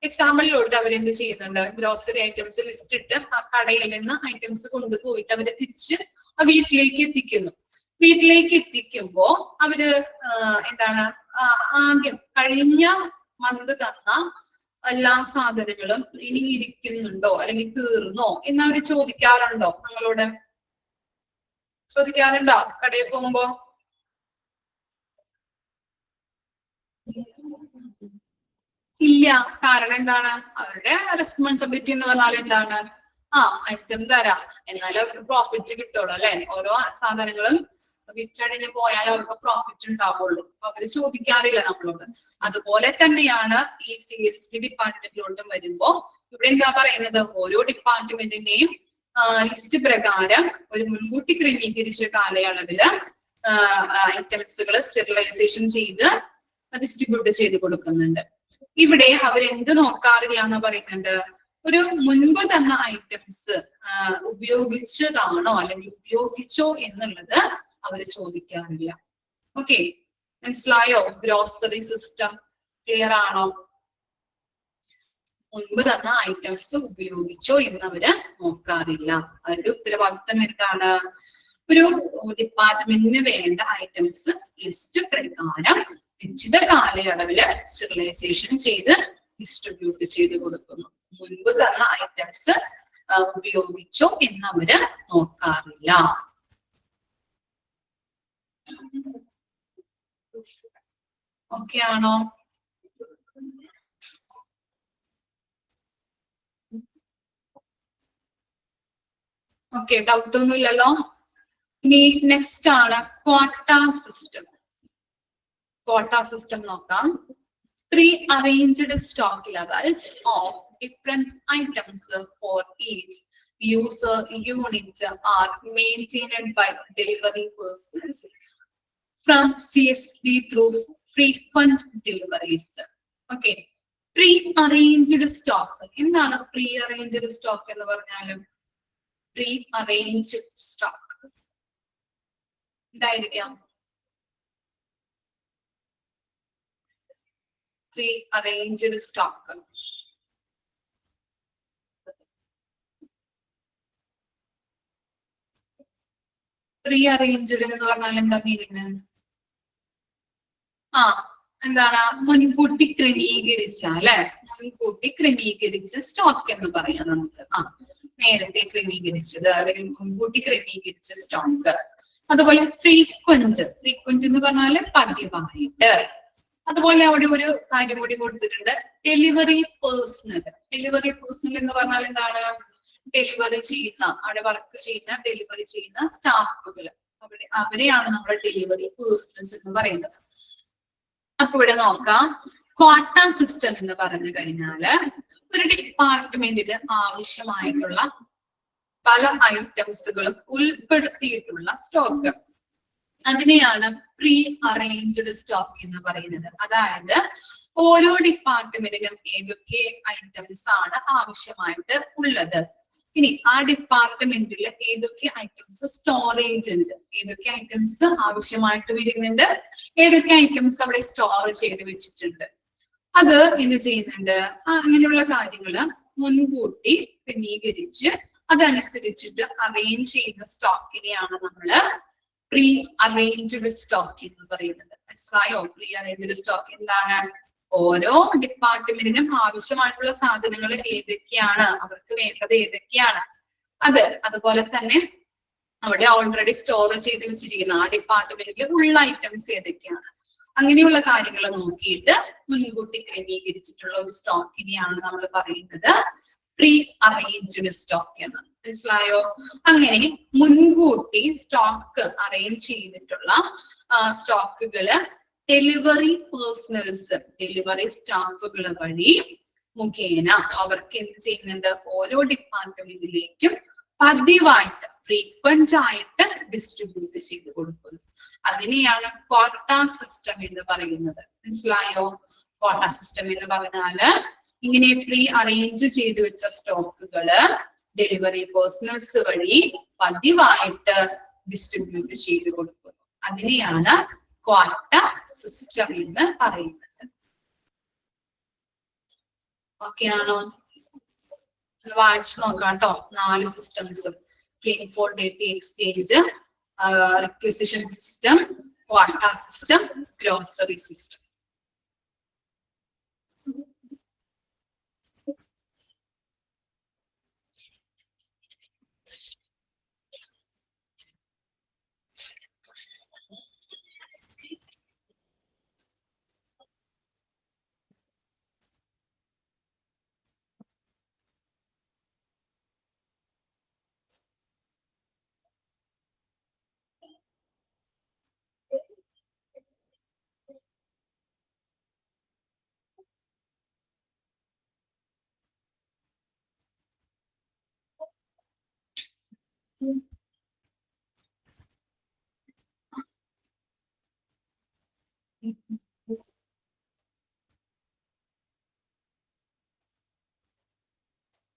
എക്സാമ്പിളിലോട്ട് അവരെന്ത് ചെയ്യുന്നുണ്ട്? ഗ്രോസറി ഐറ്റംസ് ലിസ്റ്റ് ഇട്ട് ആ കടയിൽ നിന്ന് ഐറ്റംസ് കൊണ്ടുപോയിട്ട് അവര് തിരിച്ച് ആ വീട്ടിലേക്ക് എത്തിക്കുന്നു. വീട്ടിലേക്ക് എത്തിക്കുമ്പോ അവര് എന്താണ് ആദ്യം കഴിഞ്ഞ മന്ത് തന്ന എല്ലാ സാധനങ്ങളും ഇനി ഇരിക്കുന്നുണ്ടോ അല്ലെങ്കിൽ തീർന്നോ എന്ന് അവര് ചോദിക്കാറുണ്ടോ? നമ്മളോട് ചോദിക്കാറുണ്ടോ കടയിൽ പോകുമ്പോ? ഇല്ല. കാരണം എന്താണ്? അവരുടെ റെസ്പോൺസിബിലിറ്റി എന്ന് പറഞ്ഞാൽ എന്താണ്? ഐറ്റം തരാം, എന്നാലും അവർക്ക് പ്രോഫിറ്റ് കിട്ടുള്ളൂ അല്ലെ? ഓരോ സാധനങ്ങളും വിറ്റഴിഞ്ഞ് പോയാൽ അവർക്ക് പ്രോഫിറ്റ് ഉണ്ടാവുള്ളൂ. അപ്പൊ അവര് ചോദിക്കാറില്ല നമ്മളോട്. അതുപോലെ തന്നെയാണ് ഈ CSD ഡിപ്പാർട്ട്മെന്റിലോട്ടും വരുമ്പോ ഇവിടെ എന്താ പറയുന്നത്? ഓരോ ഡിപ്പാർട്ട്മെന്റിന്റെയും ലിസ്റ്റ് പ്രകാരം ഒരു മുൻകൂട്ടി ക്രമീകരിച്ച കാലയളവില് ഐറ്റംസുകൾ സ്റ്റെറിലൈസേഷൻ ചെയ്ത് ഡിസ്ട്രിബ്യൂട്ട് ചെയ്ത് കൊടുക്കുന്നുണ്ട്. ഇവിടെ അവരെന്ത് നോക്കാറില്ല എന്ന് പറയുന്നുണ്ട്? ഒരു മുൻപ് തന്ന ഐറ്റംസ് ഉപയോഗിച്ചതാണോ അല്ലെങ്കിൽ ഉപയോഗിച്ചോ എന്നുള്ളത് അവര് ചോദിക്കാറില്ല. ഓക്കെ, മനസ്സിലായോ? ഗ്രോസറി സിസ്റ്റം ക്ലിയർ ആണോ? മുൻപ് തന്ന ഐറ്റംസ് ഉപയോഗിച്ചോ എന്ന് അവര് നോക്കാറില്ല. അവരുടെ ഉത്തരവാദിത്തം എന്താണ്? ഒരു ഡിപ്പാർട്ട്മെന്റിന് വേണ്ട ഐറ്റംസ് ലിസ്റ്റ് പ്രകാരം നിശ്ചിത കാലയളവില് സ്റ്റെറിലൈസേഷൻ ചെയ്ത് ഡിസ്ട്രിബ്യൂട്ട് ചെയ്ത് കൊടുക്കുന്നു. മുൻപ് തന്ന ഐറ്റംസ് ഉപയോഗിച്ചോ എന്ന് അവര് നോക്കാറില്ല. ഓക്കെ ആണോ? ഓക്കെ, ഡൗട്ട് ഒന്നും ഇല്ലല്ലോ. ഇനി നെക്സ്റ്റ് ആണ് ക്വാട്ട സിസ്റ്റം. ക്വാട്ട സിസ്റ്റം നോക്കാം. Pre-arranged stock levels of different items for each user unit are maintained by delivery personnel from CSD through frequent deliveries. Okay, pre-arranged stock. എന്താണ് pre-arranged stock എന്ന് പറഞ്ഞാലും? Pre-arranged stock എന്തായിരിക്കാം? Pre-arranged stock. Pre-arranged എന്ന് പറഞ്ഞാൽ എന്താ meaning? എന്താണ്? മുൻകൂട്ടി ക്രമീകരിച്ച, അല്ലെ? മുൻകൂട്ടി ക്രമീകരിച്ച സ്റ്റോക്ക് എന്ന് പറയാം നമുക്ക്. നേരത്തെ ക്രമീകരിച്ചത് അല്ലെങ്കിൽ മുൻകൂട്ടി ക്രമീകരിച്ച സ്റ്റോക്ക്. അതുപോലെ ഫ്രീക്വന്റ്. ഫ്രീക്വന്റ് എന്ന് പറഞ്ഞാല് പതിവായിട്ട്. അതുപോലെ അവിടെ ഒരു കാര്യം കൂടി കൊടുത്തിട്ടുണ്ട്, ഡെലിവറി പേഴ്സണൽ. ഡെലിവറി പേഴ്സണൽ എന്ന് പറഞ്ഞാൽ എന്താണ്? ഡെലിവറി ചെയ്യുന്ന, അവിടെ വർക്ക് ചെയ്യുന്ന, ഡെലിവറി ചെയ്യുന്ന സ്റ്റാഫുകൾ, അവരെയാണ് നമ്മുടെ ഡെലിവറി പേഴ്സണൽസ് എന്ന് പറയുന്നത്. അപ്പൊ ഇവിടെ നോക്കാം, ക്വാട്ട സിസ്റ്റം എന്ന് പറഞ്ഞു കഴിഞ്ഞാല് ഒരു ഡിപ്പാർട്ട്മെന്റിന് ആവശ്യമായിട്ടുള്ള പല ഐറ്റംസുകളും ഉൾപ്പെടുത്തിയിട്ടുള്ള സ്റ്റോക്ക്, അതിനെയാണ് പ്രീ അറേഞ്ച്ഡ് സ്റ്റോക്ക് എന്ന് പറയുന്നത്. അതായത് ഓരോ ഡിപ്പാർട്ട്മെന്റിനും ഏതൊക്കെ ഐറ്റംസ് ആണ് ആവശ്യമായിട്ട് ഉള്ളത്, ഇനി ആ ഡിപ്പാർട്ട്മെന്റിൽ ഏതൊക്കെ ഐറ്റംസ് സ്റ്റോറേജ് ഉണ്ട്, ഏതൊക്കെ ഐറ്റംസ് ആവശ്യമായിട്ട് വരുന്നുണ്ട്, ഏതൊക്കെ ഐറ്റംസ് അവിടെ സ്റ്റോർ ചെയ്ത് വെച്ചിട്ടുണ്ട്, അത് എന്ത് ചെയ്യുന്നുണ്ട്, അങ്ങനെയുള്ള കാര്യങ്ങള് മുൻകൂട്ടി ക്രമീകരിച്ച് അതനുസരിച്ചിട്ട് അറേഞ്ച് ചെയ്യുന്ന സ്റ്റോക്കിനെയാണ് നമ്മള് പ്രീ അറേഞ്ച്ഡ് സ്റ്റോക്ക് എന്ന് പറയുന്നത്. മനസ്സിലായോ? പ്രീ അറേഞ്ച്ഡ് സ്റ്റോക്ക് എന്താണ്? ഓരോ ഡിപ്പാർട്ട്മെന്റിനും ആവശ്യമായിട്ടുള്ള സാധനങ്ങൾ ഏതൊക്കെയാണ്, അവർക്ക് വേണ്ടത് ഏതൊക്കെയാണ്, അതുപോലെ തന്നെ അവിടെ ഓൾറെഡി സ്റ്റോർ ചെയ്ത് വെച്ചിരിക്കുന്ന ആ ഡിപ്പാർട്ട്മെന്റിൽ ഉള്ള ഐറ്റംസ് ഏതൊക്കെയാണ്, അങ്ങനെയുള്ള കാര്യങ്ങൾ നോക്കിയിട്ട് മുൻകൂട്ടി ക്രമീകരിച്ചിട്ടുള്ള ഒരു സ്റ്റോക്കിനെയാണ് നമ്മൾ പറയുന്നത് പ്രീ അറേഞ്ച്ഡ് സ്റ്റോക്ക് എന്ന്. മനസ്സിലായോ? അങ്ങനെ മുൻകൂട്ടി സ്റ്റോക്ക് അറേഞ്ച് ചെയ്തിട്ടുള്ള സ്റ്റോക്കുകള് ഡെലിവറി പേഴ്സണൽസ്, ഡെലിവറി സ്റ്റാഫുകൾ വഴി മുഖേന അവർക്ക് എന്ത് ചെയ്യുന്നുണ്ട്, ഓരോ ഡിപ്പാർട്ട്മെന്റിലേക്കും പതിവായിട്ട് ഫ്രീക്വന്റ് ആയിട്ട് ഡിസ്ട്രിബ്യൂട്ട് ചെയ്ത് കൊടുക്കുന്നു. അതിനെയാണ് ക്വാട്ട സിസ്റ്റം എന്ന് പറയുന്നത്. മനസ്സിലായോ? ക്വാട്ട സിസ്റ്റം എന്ന് പറഞ്ഞാല് ഇങ്ങനെ പ്രീ അറേഞ്ച് ചെയ്ത് വെച്ച സ്റ്റോക്കുകള് ഡെലിവറി പേഴ്സണൽസ് വഴി പതിവായിട്ട് ഡിസ്ട്രിബ്യൂട്ട് ചെയ്ത് കൊടുക്കുന്നു. അതിനെയാണ് ക്വാട്ട സിസ്റ്റം എന്ന് പറയുന്നത്. ഓക്കെ ആണോ? വായിച്ചു നോക്കാം കേട്ടോ. 4 systems: clean for data exchange, requisition system, quota system, grocery system.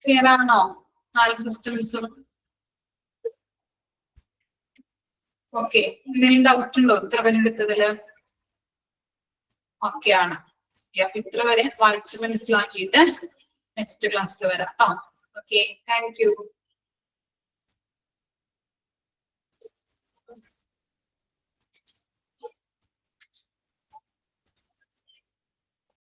Clear ആണോ? 4 സിസ്റ്റംസും. ഓക്കെ, എന്തെങ്കിലും ഡൗട്ട് ഉണ്ടോ ഇത്ര വരെ എടുത്തതില്? ഓക്കെ ആണ്. അപ്പൊ ഇത്ര വരെ വായിച്ച് മനസ്സിലാക്കിയിട്ട് നെക്സ്റ്റ് ക്ലാസ്സിൽ വരാം കേട്ടോ. Okay, thank you.